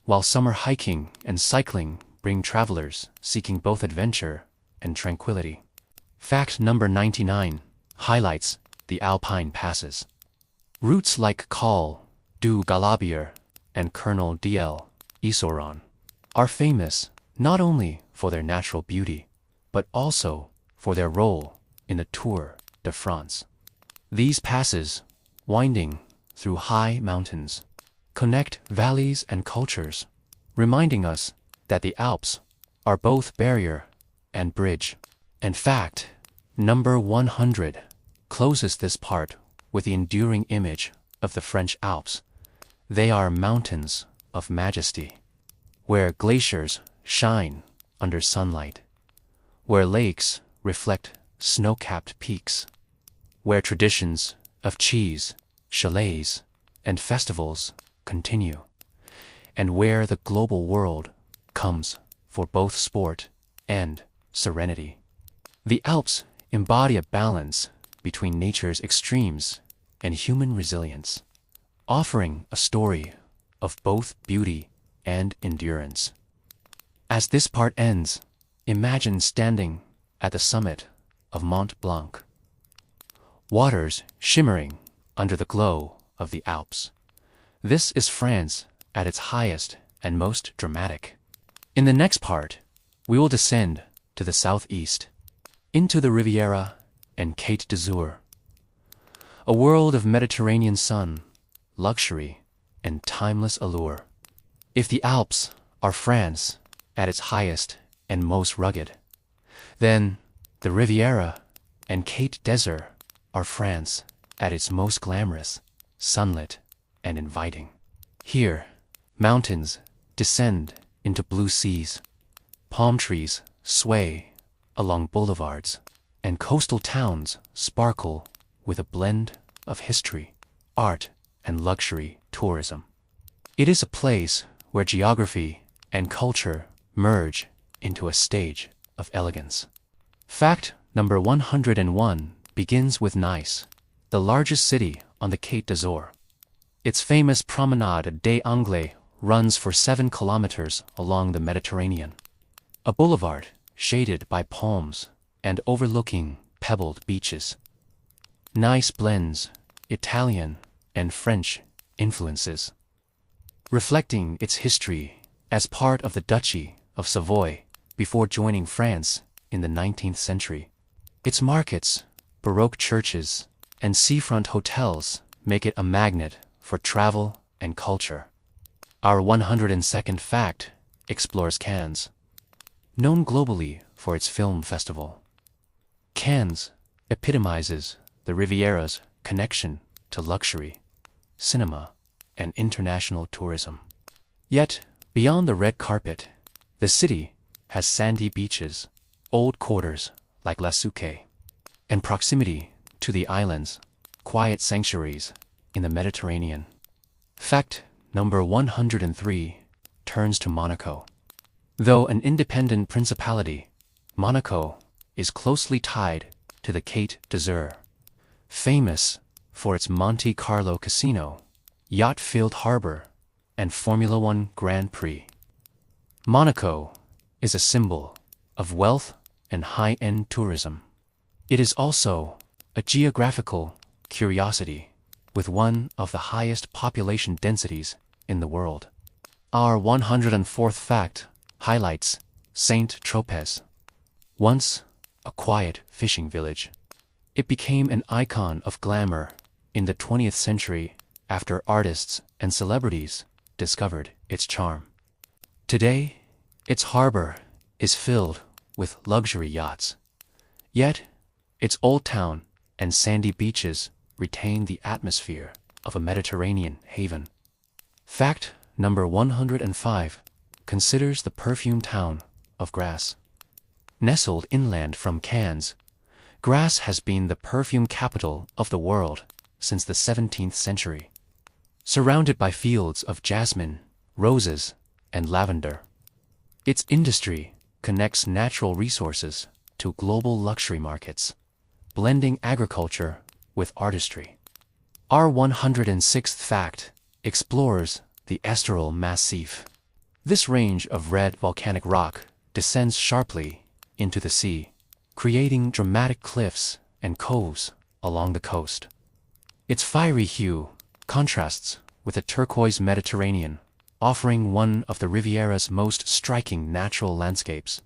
while summer hiking and cycling bring travelers seeking both adventure and tranquility. Fact number 99 highlights the Alpine passes. Routes like Col du Galabier and Colonel d'El Isoron are famous not only for their natural beauty, but also for their role in the Tour de France. These passes, winding through high mountains, connect valleys and cultures, reminding us that the Alps are both barrier and bridge. In fact, number 100 closes this part with the enduring image of the French Alps. They are mountains of majesty, where glaciers shine under sunlight, where lakes reflect snow-capped peaks, where traditions of cheese, chalets, and festivals continue, and where the global world comes for both sport and serenity. The Alps embody a balance between nature's extremes and human resilience, offering a story of both beauty and endurance. As this part ends, imagine standing at the summit of Mont Blanc, waters shimmering under the glow of the Alps. This is France at its highest and most dramatic. In the next part, we will descend to the southeast, into the Riviera and Côte d'Azur, a world of Mediterranean sun, luxury, and timeless allure. If the Alps are France at its highest and most rugged, then the Riviera and Côte d'Azur are France at its most glamorous, sunlit, and inviting. Here, mountains descend into blue seas, palm trees sway along boulevards, and coastal towns sparkle with a blend of history, art, and luxury tourism. It is a place where geography and culture merge into a stage of elegance. Fact number 101 begins with Nice, the largest city on the Côte d'Azur. Its famous Promenade des Anglais runs for 7 kilometers along the Mediterranean, a boulevard shaded by palms and overlooking pebbled beaches. Nice blends Italian and French influences, reflecting its history as part of the Duchy of Savoy before joining France in the 19th century. Its markets, Baroque churches, and seafront hotels make it a magnet for travel and culture. Our 102nd fact explores Cannes, known globally for its film festival. Cannes epitomizes the Riviera's connection to luxury, cinema, and international tourism. Yet, beyond the red carpet, the city has sandy beaches, old quarters like La Suque, and proximity to the islands, quiet sanctuaries in the Mediterranean. Fact number 103 turns to Monaco. Though an independent principality, Monaco is closely tied to the Côte d'Azur, famous for its Monte Carlo casino, yacht-filled harbor, and Formula One Grand Prix. Monaco is a symbol of wealth and high-end tourism. It is also a geographical curiosity with one of the highest population densities in the world. Our 104th fact highlights Saint-Tropez. Once a quiet fishing village, it became an icon of glamour in the 20th century after artists and celebrities discovered its charm. Today, its harbor is filled with luxury yachts. Yet, its old town and sandy beaches retain the atmosphere of a Mediterranean haven. Fact number 105 considers the perfume town of Grasse. Nestled inland from Cannes, Grasse has been the perfume capital of the world since the 17th century. Surrounded by fields of jasmine, roses, and lavender, its industry connects natural resources to global luxury markets, blending agriculture with artistry. Our 106th fact explores the Estoril Massif. This range of red volcanic rock descends sharply into the sea, creating dramatic cliffs and coves along the coast. Its fiery hue contrasts with the turquoise Mediterranean, offering one of the Riviera's most striking natural landscapes.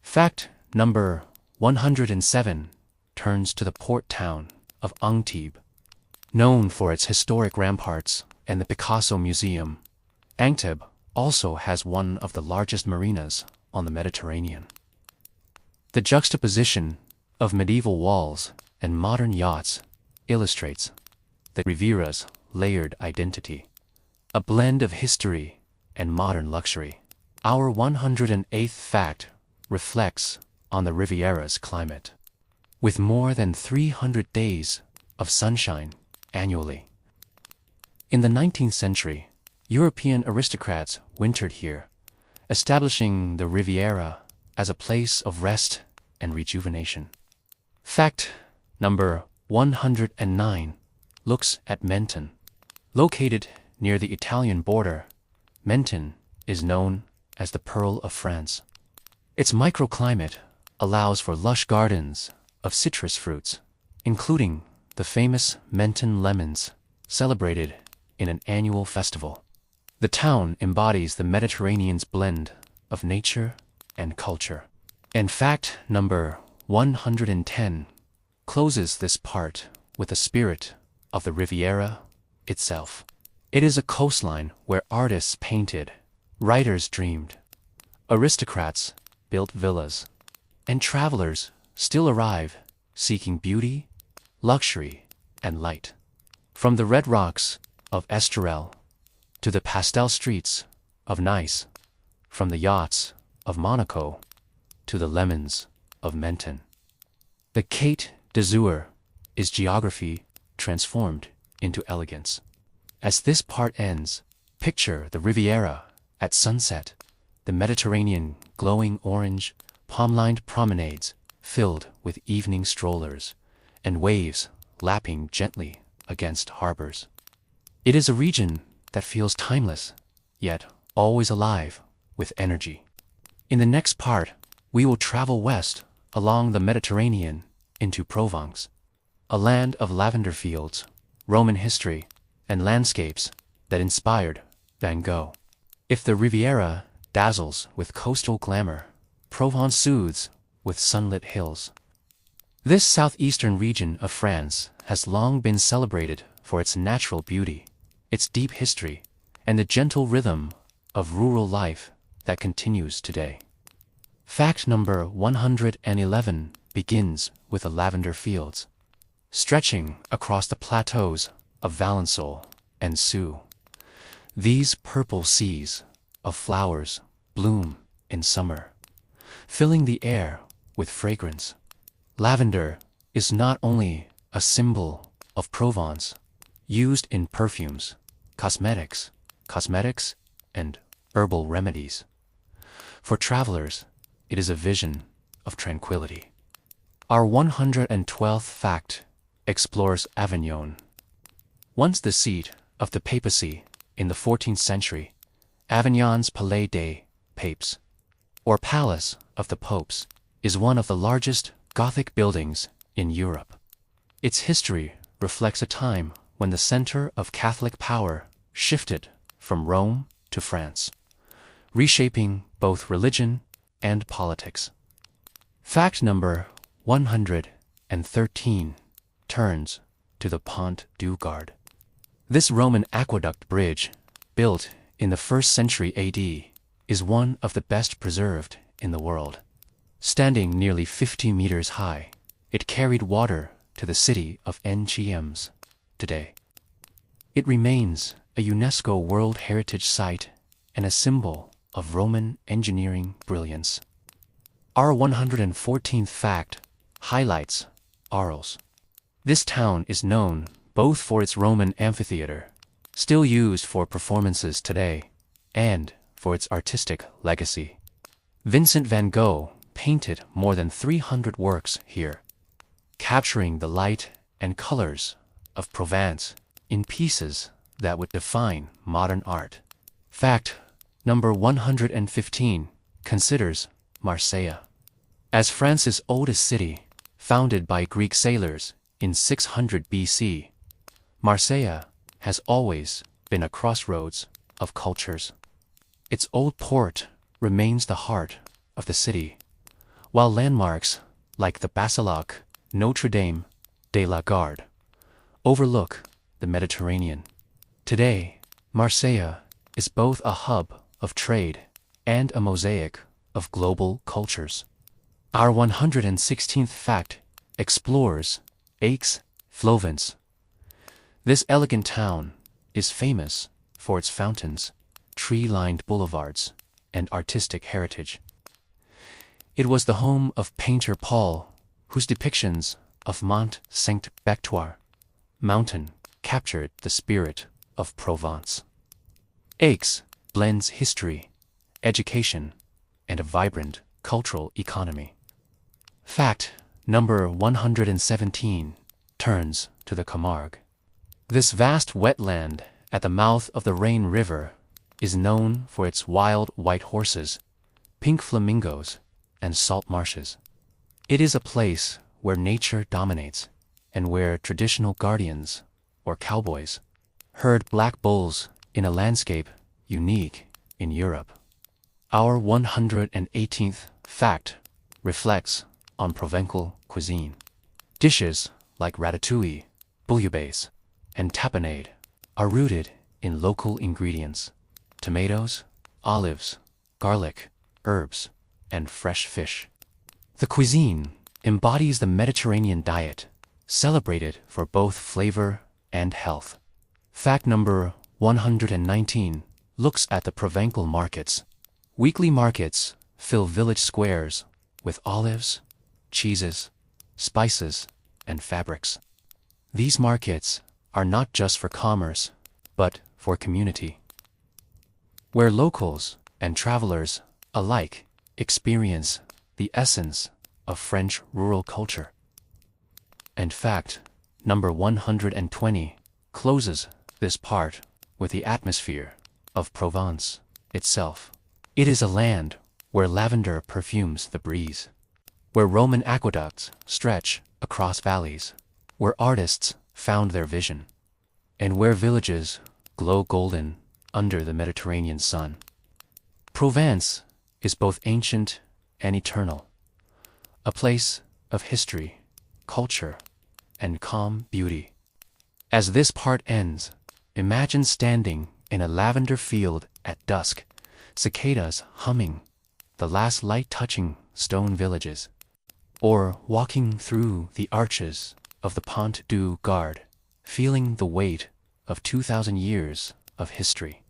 Fact number 107 turns to the port town of Antibes. Known for its historic ramparts and the Picasso Museum, Antibes also has one of the largest marinas on the Mediterranean. The juxtaposition of medieval walls and modern yachts illustrates the Riviera's layered identity, a blend of history and modern luxury. Our 108th fact reflects on the Riviera's climate. With more than 300 days of sunshine annually. In the 19th century, European aristocrats wintered here, establishing the Riviera as a place of rest and rejuvenation. Fact number 109 looks at Menton. Located near the Italian border, Menton is known as the Pearl of France. Its microclimate allows for lush gardens of citrus fruits, including the famous Menton lemons, celebrated in an annual festival. The town embodies the Mediterranean's blend of nature and culture. And fact number 110 closes this part with the spirit of the Riviera itself. It is a coastline where artists painted, writers dreamed, aristocrats built villas, and travelers still arrive seeking beauty, luxury, and light. From the red rocks of Estoril to the pastel streets of Nice, from the yachts of Monaco to the lemons of Menton. The Côte d'Azur is geography transformed into elegance. As this part ends, picture the Riviera at sunset, the Mediterranean glowing orange, palm-lined promenades filled with evening strollers, and waves lapping gently against harbors. It is a region that feels timeless, yet always alive with energy. In the next part, we will travel west along the Mediterranean into Provence, a land of lavender fields, Roman history, and landscapes that inspired Van Gogh. If the Riviera dazzles with coastal glamour, Provence soothes with sunlit hills. This southeastern region of France has long been celebrated for its natural beauty, its deep history, and the gentle rhythm of rural life that continues today. Fact number 111 begins with the lavender fields, stretching across the plateaus of Valençol and Sceaux. These purple seas of flowers bloom in summer, filling the air with fragrance. Lavender is not only a symbol of Provence, used in perfumes, cosmetics, and herbal remedies. For travelers, it is a vision of tranquility. Our 112th fact explores Avignon. Once the seat of the papacy in the 14th century, Avignon's Palais des Papes, or Palace of the Popes, is one of the largest Gothic buildings in Europe. Its history reflects a time when the center of Catholic power shifted from Rome to France, reshaping both religion and politics. Fact number 113 turns to the Pont du Gard. This Roman aqueduct bridge, built in the 1st century AD, is one of the best preserved in the world. Standing nearly 50 meters high, it carried water to the city of Nîmes today. It remains a UNESCO World Heritage Site and a symbol of Roman engineering brilliance. Our 114th fact highlights Arles. This town is known both for its Roman amphitheater, still used for performances today, and for its artistic legacy. Vincent van Gogh painted more than 300 works here, capturing the light and colors of Provence in pieces that would define modern art. Fact number 115 considers Marseille as France's oldest city, founded by Greek sailors in 600 BC. Marseille has always been a crossroads of cultures. Its old port remains the heart of the city, while landmarks like the Basilique Notre Dame de la Garde overlook the Mediterranean. Today, Marseille is both a hub of trade and a mosaic of global cultures. Our 116th fact explores Aix-Provence. This elegant town is famous for its fountains, tree-lined boulevards, and artistic heritage. It was the home of painter Paul, whose depictions of Mont Saint-Michel mountain captured the spirit of Provence. Aix blends history, education, and a vibrant cultural economy. Fact number 117 turns to the Camargue. This vast wetland at the mouth of the Rhine River is known for its wild white horses, pink flamingos, and salt marshes. It is a place where nature dominates and where traditional guardians, or cowboys, herd black bulls in a landscape unique in Europe. Our 118th fact reflects on Provençal cuisine. Dishes like ratatouille, bouillabaisse, and tapenade are rooted in local ingredients: tomatoes, olives, garlic, herbs, and fresh fish. The cuisine embodies the Mediterranean diet, celebrated for both flavor and health. Fact number 119 looks at the Provençal markets. Weekly markets fill village squares with olives, cheeses, spices, and fabrics. These markets are not just for commerce, but for community, where locals and travelers alike experience the essence of French rural culture. And fact number 120 closes this part with the atmosphere of Provence itself. It is a land where lavender perfumes the breeze, where Roman aqueducts stretch across valleys, where artists found their vision, and where villages glow golden under the Mediterranean sun. Provence is both ancient and eternal, a place of history, culture, and calm beauty. As this part ends, imagine standing in a lavender field at dusk, cicadas humming, the last light touching stone villages, or walking through the arches of the Pont du Gard, feeling the weight of 2,000 years of history.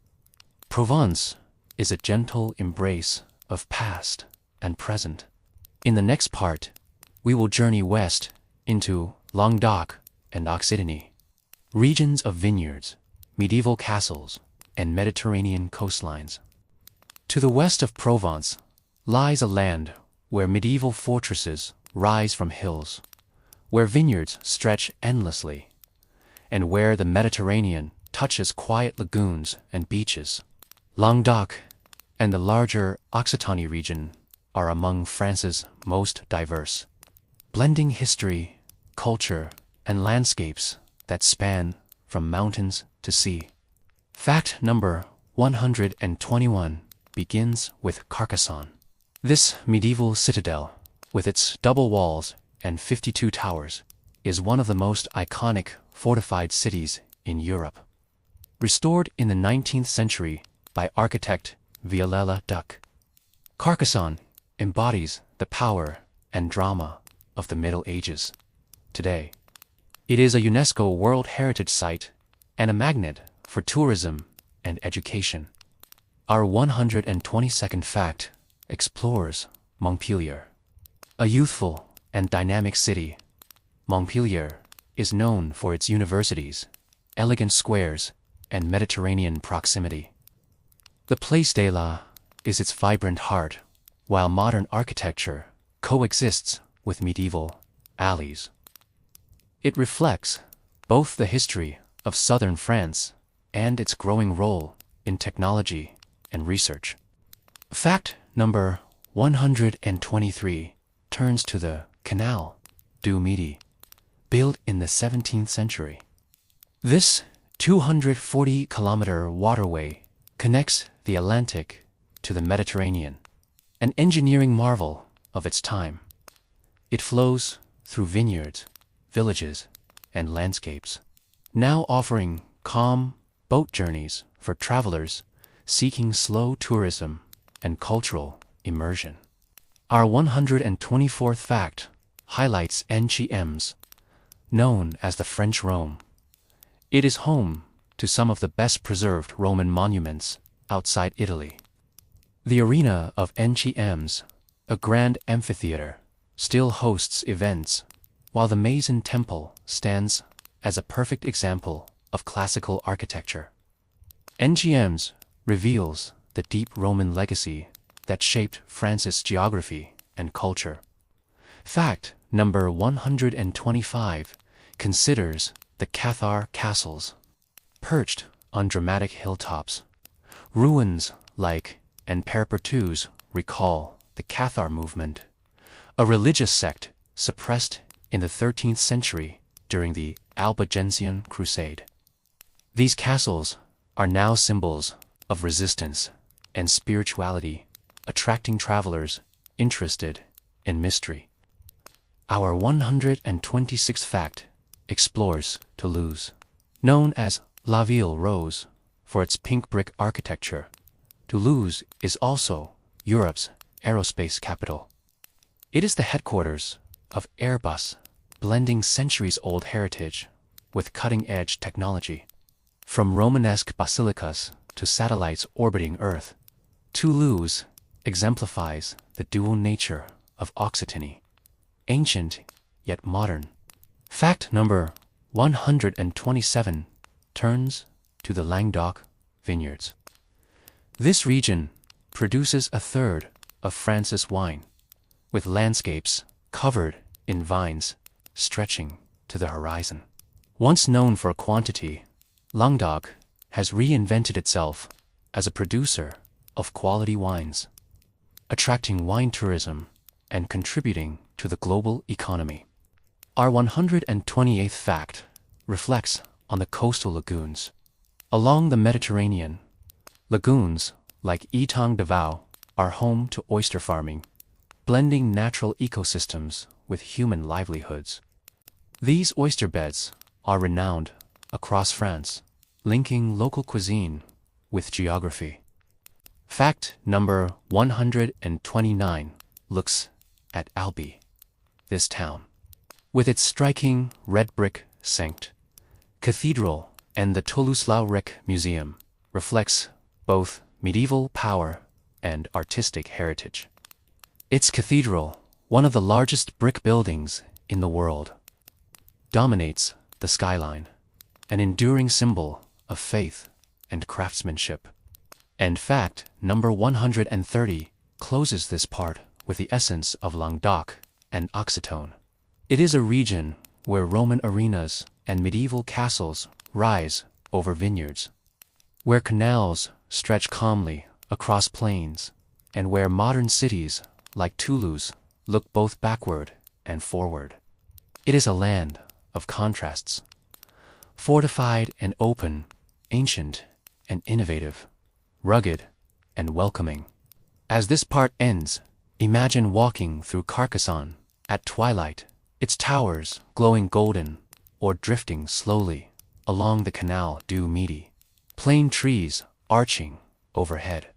Provence is a gentle embrace of past and present. In the next part, we will journey west into Languedoc and Occitanie, regions of vineyards, medieval castles, and Mediterranean coastlines. To the west of Provence lies a land where medieval fortresses rise from hills, where vineyards stretch endlessly, and where the Mediterranean touches quiet lagoons and beaches. Languedoc and the larger Occitanie region are among France's most diverse, blending history, culture, and landscapes that span from mountains to sea. Fact number 121 begins with Carcassonne. This medieval citadel, with its double walls and 52 towers, is one of the most iconic fortified cities in Europe. Restored in the 19th century by architect Viollet-le-Duc, Carcassonne embodies the power and drama of the Middle Ages. Today, it is a UNESCO World Heritage Site and a magnet for tourism and education. Our 122nd fact explores Montpellier. A youthful and dynamic city, Montpellier is known for its universities, elegant squares, and Mediterranean proximity. The Place de la is its vibrant heart, while modern architecture coexists with medieval alleys. It reflects both the history of southern France and its growing role in technology and research. Fact number 123 turns to the Canal du Midi, built in the 17th century. This 240-kilometer waterway connects the Atlantic to the Mediterranean, an engineering marvel of its time. It flows through vineyards, villages, and landscapes, now offering calm boat journeys for travelers seeking slow tourism and cultural immersion. Our 124th fact highlights Ems, known as the French Rome. It is home to some of the best preserved Roman monuments outside Italy. The arena of Ems, a grand amphitheater, still hosts events, while the Maison Temple stands as a perfect example of classical architecture. Ems reveals the deep Roman legacy that shaped France's geography and culture. Fact number 125 considers the Cathar castles. Perched on dramatic hilltops, ruins like and Perpetues recall the Cathar movement, a religious sect suppressed in the 13th century during the Albigensian Crusade. These castles are now symbols of resistance and spirituality, attracting travelers interested in mystery. Our 126th fact explores Toulouse. Known as La Ville Rose for its pink brick architecture, Toulouse is also Europe's aerospace capital. It is the headquarters of Airbus, blending centuries-old heritage with cutting-edge technology. From Romanesque basilicas to satellites orbiting Earth, Toulouse exemplifies the dual nature of Occitanie, ancient yet modern. Fact number 127 turns to the Languedoc vineyards. This region produces a third of France's wine, with landscapes covered in vines stretching to the horizon. Once known for quantity, Languedoc has reinvented itself as a producer of quality wines, attracting wine tourism and contributing to the global economy. Our 128th fact reflects on the coastal lagoons. Along the Mediterranean, lagoons like Etang de Vaux are home to oyster farming, blending natural ecosystems with human livelihoods. These oyster beds are renowned across France, linking local cuisine with geography. Fact number 129 looks at Albi, this town. With its striking red brick Saint Cathedral and the Toulouse-Lautrec Museum, reflects both medieval power and artistic heritage. Its cathedral, one of the largest brick buildings in the world, dominates the skyline, an enduring symbol of faith and craftsmanship. And fact number 130 closes this part with the essence of Languedoc and Occitanie. It is a region where Roman arenas and medieval castles rise over vineyards, where canals stretch calmly across plains, and where modern cities like Toulouse look both backward and forward. It is a land of contrasts, fortified and open, ancient and innovative, rugged and welcoming. As this part ends, imagine walking through Carcassonne at twilight, its towers glowing golden or drifting slowly along the Canal du Midi, plane trees arching overhead.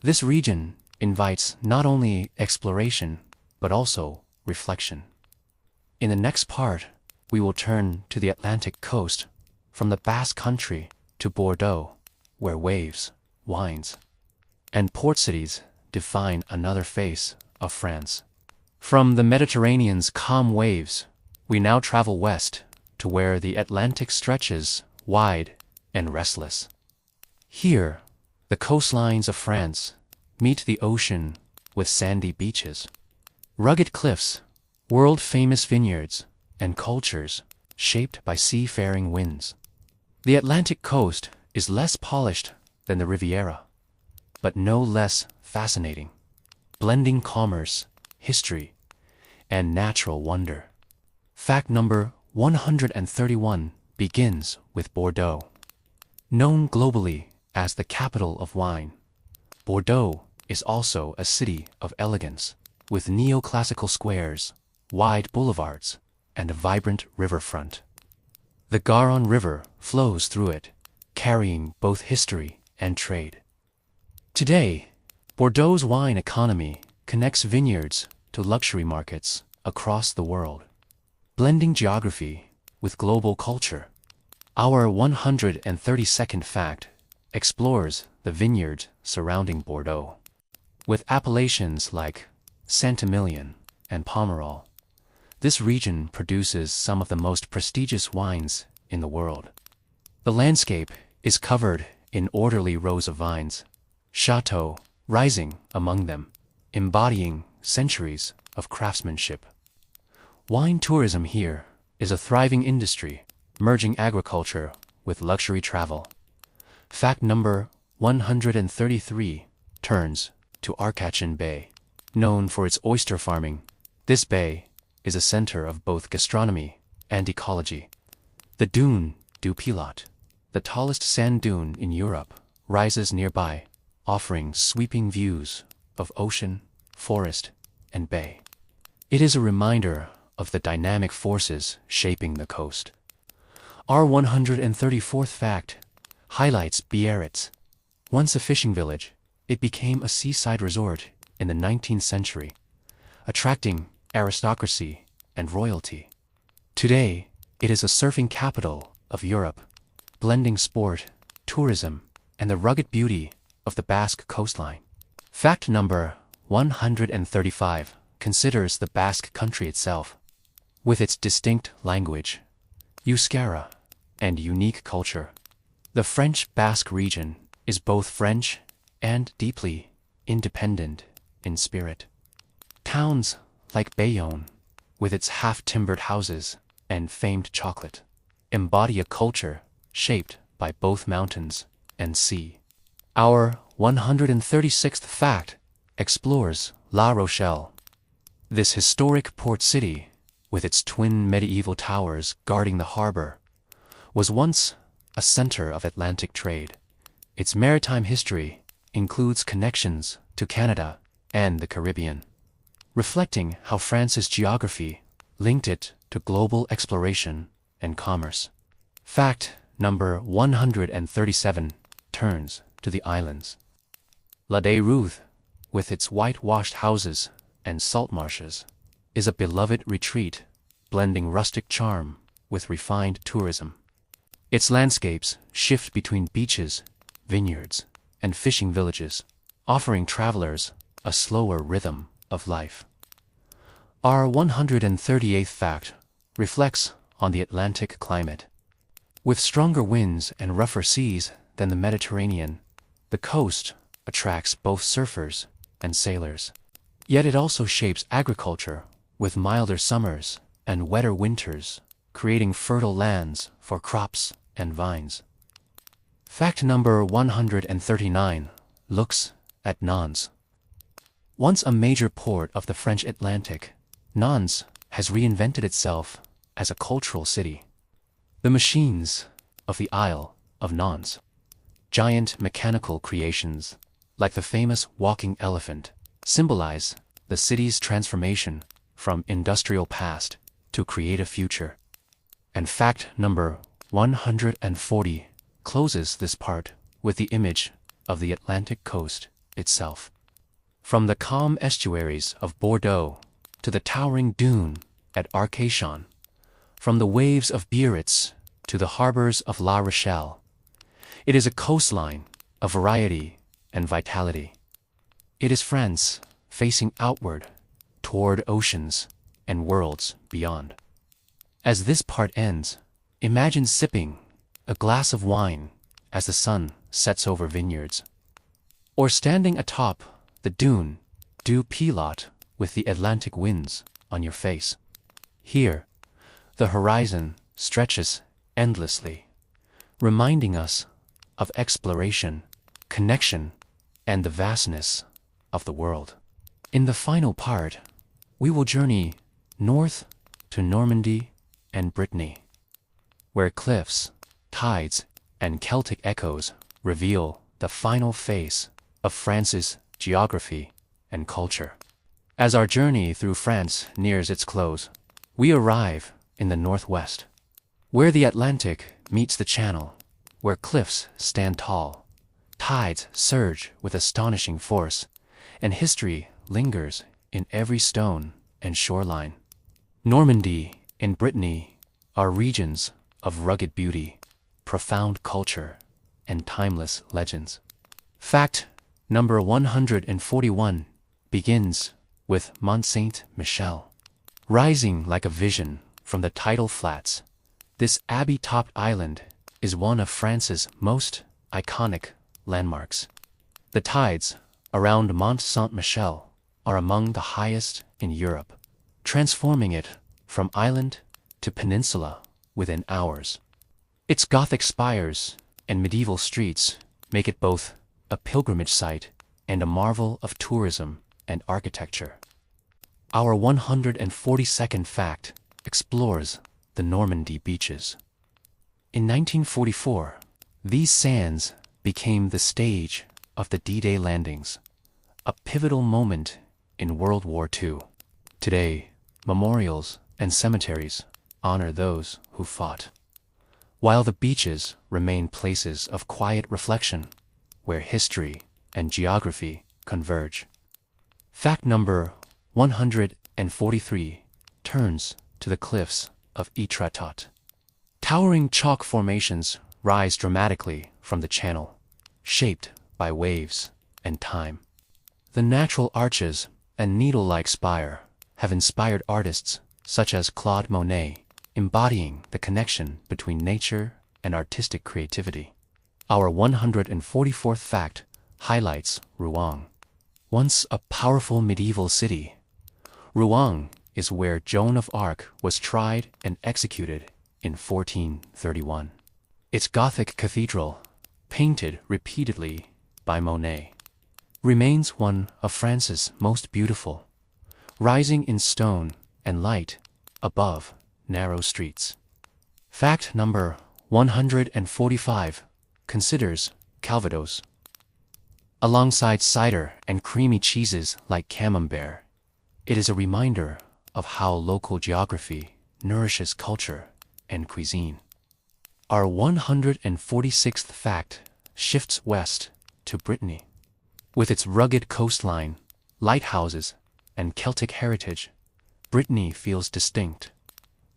This region invites not only exploration but also reflection. In the next part, we will turn to the Atlantic coast, from the Basque Country to Bordeaux, where waves, wines, and port cities define another face of France. From the Mediterranean's calm waves, we now travel west to where the Atlantic stretches wide and restless. Here, the coastlines of France meet the ocean with sandy beaches, rugged cliffs, world-famous vineyards, and cultures shaped by seafaring winds. The Atlantic coast is less polished than the Riviera, but no less fascinating, blending commerce, history, and natural wonder. Fact number 131 begins with Bordeaux. Known globally as the capital of wine, Bordeaux is also a city of elegance, with neoclassical squares, wide boulevards, and a vibrant riverfront. The Garonne River flows through it, carrying both history and trade. Today, Bordeaux's wine economy connects vineyards to luxury markets across the world, blending geography with global culture. Our 132nd fact explores the vineyards surrounding Bordeaux. With appellations like Saint-Emilion and Pomerol, this region produces some of the most prestigious wines in the world. The landscape is covered in orderly rows of vines, chateaux rising among them, embodying centuries of craftsmanship. Wine tourism here is a thriving industry, merging agriculture with luxury travel. Fact number 133 turns to Arcachon Bay. Known for its oyster farming, this bay is a center of both gastronomy and ecology. The Dune du Pilote, the tallest sand dune in Europe, rises nearby, offering sweeping views of ocean, forest, and bay. It is a reminder of the dynamic forces shaping the coast. Our 134th fact highlights Biarritz. Once a fishing village, it became a seaside resort in the 19th century, attracting aristocracy and royalty. Today, it is a surfing capital of Europe, blending sport, tourism, and the rugged beauty of the Basque coastline. Fact number 135 considers the Basque country itself, with its distinct language, Euskara, and unique culture. The French Basque region is both French and deeply independent in spirit. Towns like Bayonne, with its half-timbered houses and famed chocolate, embody a culture shaped by both mountains and sea. Our 136th fact explores La Rochelle. This historic port city, with its twin medieval towers guarding the harbor, was once a center of Atlantic trade. Its maritime history includes connections to Canada and the Caribbean, reflecting how France's geography linked it to global exploration and commerce. Fact number 137 turns to the islands. La Déroute, with its whitewashed houses and salt marshes, is a beloved retreat, blending rustic charm with refined tourism. Its landscapes shift between beaches, vineyards, and fishing villages, offering travelers a slower rhythm of life. Our 138th fact reflects on the Atlantic climate. With stronger winds and rougher seas than the Mediterranean, the coast attracts both surfers and sailors. Yet it also shapes agriculture with milder summers and wetter winters, creating fertile lands for crops and vines. Fact number 139. Looks at Nantes. Once a major port of the French Atlantic, Nantes has reinvented itself as a cultural city. The machines of the Isle of Nantes, giant mechanical creations like the famous walking elephant, symbolize the city's transformation from industrial past to creative future. And fact number 140 closes this part with the image of the Atlantic coast itself. From the calm estuaries of Bordeaux to the towering dune at Arcachon, from the waves of Biarritz to the harbors of La Rochelle, it is a coastline of variety and vitality. It is France facing outward toward oceans and worlds beyond. As this part ends, imagine sipping a glass of wine as the sun sets over vineyards, or standing atop the dune du Pilote with the Atlantic winds on your face. Here, the horizon stretches endlessly, reminding us of exploration, connection, and the vastness of the world. In the final part, we will journey north to Normandy and Brittany, where cliffs, tides, and Celtic echoes reveal the final face of France's geography and culture. As our journey through France nears its close, we arrive in the northwest, where the Atlantic meets the Channel, where cliffs stand tall, tides surge with astonishing force, and history lingers in every stone and shoreline. Normandy and Brittany are regions of rugged beauty, profound culture, and timeless legends. Fact number 141 begins with Mont Saint-Michel. Rising like a vision from the tidal flats, this abbey-topped island is one of France's most iconic landmarks. The tides around Mont Saint-Michel are among the highest in Europe, transforming it from island to peninsula within hours. Its Gothic spires and medieval streets make it both a pilgrimage site and a marvel of tourism and architecture. Our 142nd fact explores the Normandy beaches. In 1944, these sands became the stage of the D-Day landings, a pivotal moment in World War II. Today, memorials and cemeteries honor those who fought, while the beaches remain places of quiet reflection where history and geography converge. Fact number 143 turns to the cliffs of Etretat. Towering chalk formations rise dramatically from the channel, shaped by waves and time. The natural arches and needle-like spire have inspired artists such as Claude Monet, embodying the connection between nature and artistic creativity. Our 144th fact highlights Rouen. Once a powerful medieval city, Rouen is where Joan of Arc was tried and executed in 1431. Its Gothic cathedral, painted repeatedly by Monet, remains one of France's most beautiful, rising in stone and light above narrow streets. Fact number 145 considers Calvados. Alongside cider and creamy cheeses like Camembert, it is a reminder of how local geography nourishes culture and cuisine. Our 146th fact shifts west to Brittany. With its rugged coastline, lighthouses, and Celtic heritage, Brittany feels distinct,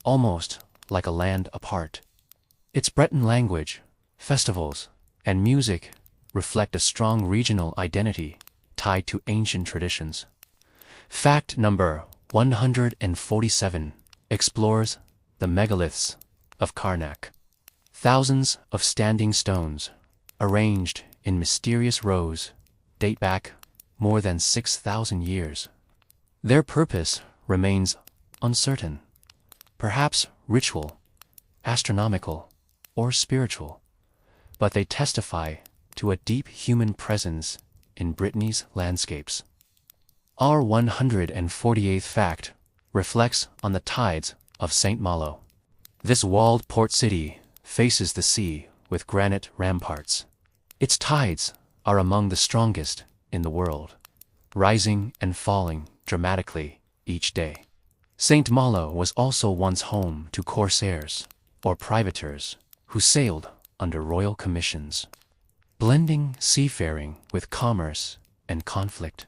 almost like a land apart. Its Breton language, festivals, and music reflect a strong regional identity tied to ancient traditions. Fact number 147 explores the megaliths of Karnak. Thousands of standing stones, arranged in mysterious rows, date back more than 6,000 years. Their purpose remains uncertain, perhaps ritual, astronomical, or spiritual, but they testify to a deep human presence in Brittany's landscapes. Our 148th fact reflects on the tides of St. Malo. This walled port city faces the sea with granite ramparts. Its tides are among the strongest in the world, rising and falling dramatically each day. St. Malo was also once home to corsairs, or privateers, who sailed under royal commissions, blending seafaring with commerce and conflict.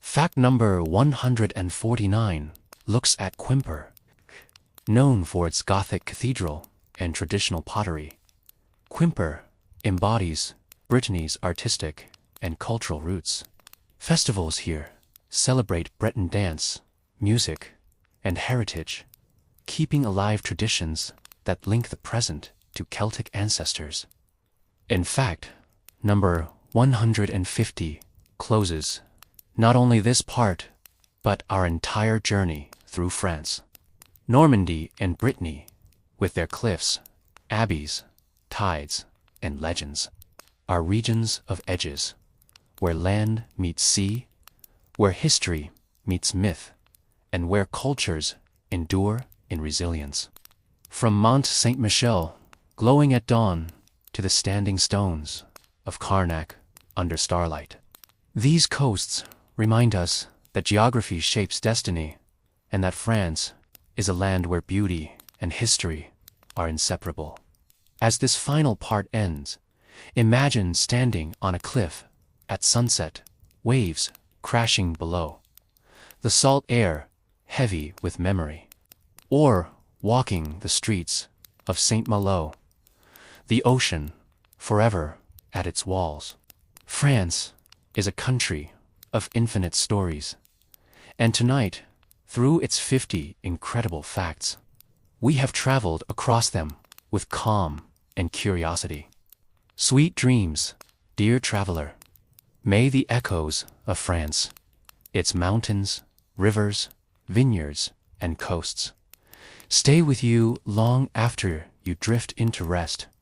Fact number 149 looks at Quimper, known for its Gothic cathedral and traditional pottery. Quimper embodies Brittany's artistic and cultural roots. Festivals here celebrate Breton dance, music, and heritage, keeping alive traditions that link the present to Celtic ancestors. In fact, number 150 closes not only this part, but our entire journey through France. Normandy and Brittany, with their cliffs, abbeys, tides, and legends, are regions of edges, where land meets sea, where history meets myth, and where cultures endure in resilience. From Mont Saint-Michel, glowing at dawn, to the standing stones of Carnac under starlight, these coasts remind us that geography shapes destiny, and that France is a land where beauty and history are inseparable. As this final part ends, imagine standing on a cliff at sunset, waves crashing below, the salt air heavy with memory, or walking the streets of St. Malo, the ocean forever at its walls. France is a country of infinite stories, and tonight, through its 50 incredible facts, we have traveled across them with calm and curiosity. Sweet dreams, dear traveler. May the echoes of France, its mountains, rivers, vineyards, and coasts, stay with you long after you drift into rest.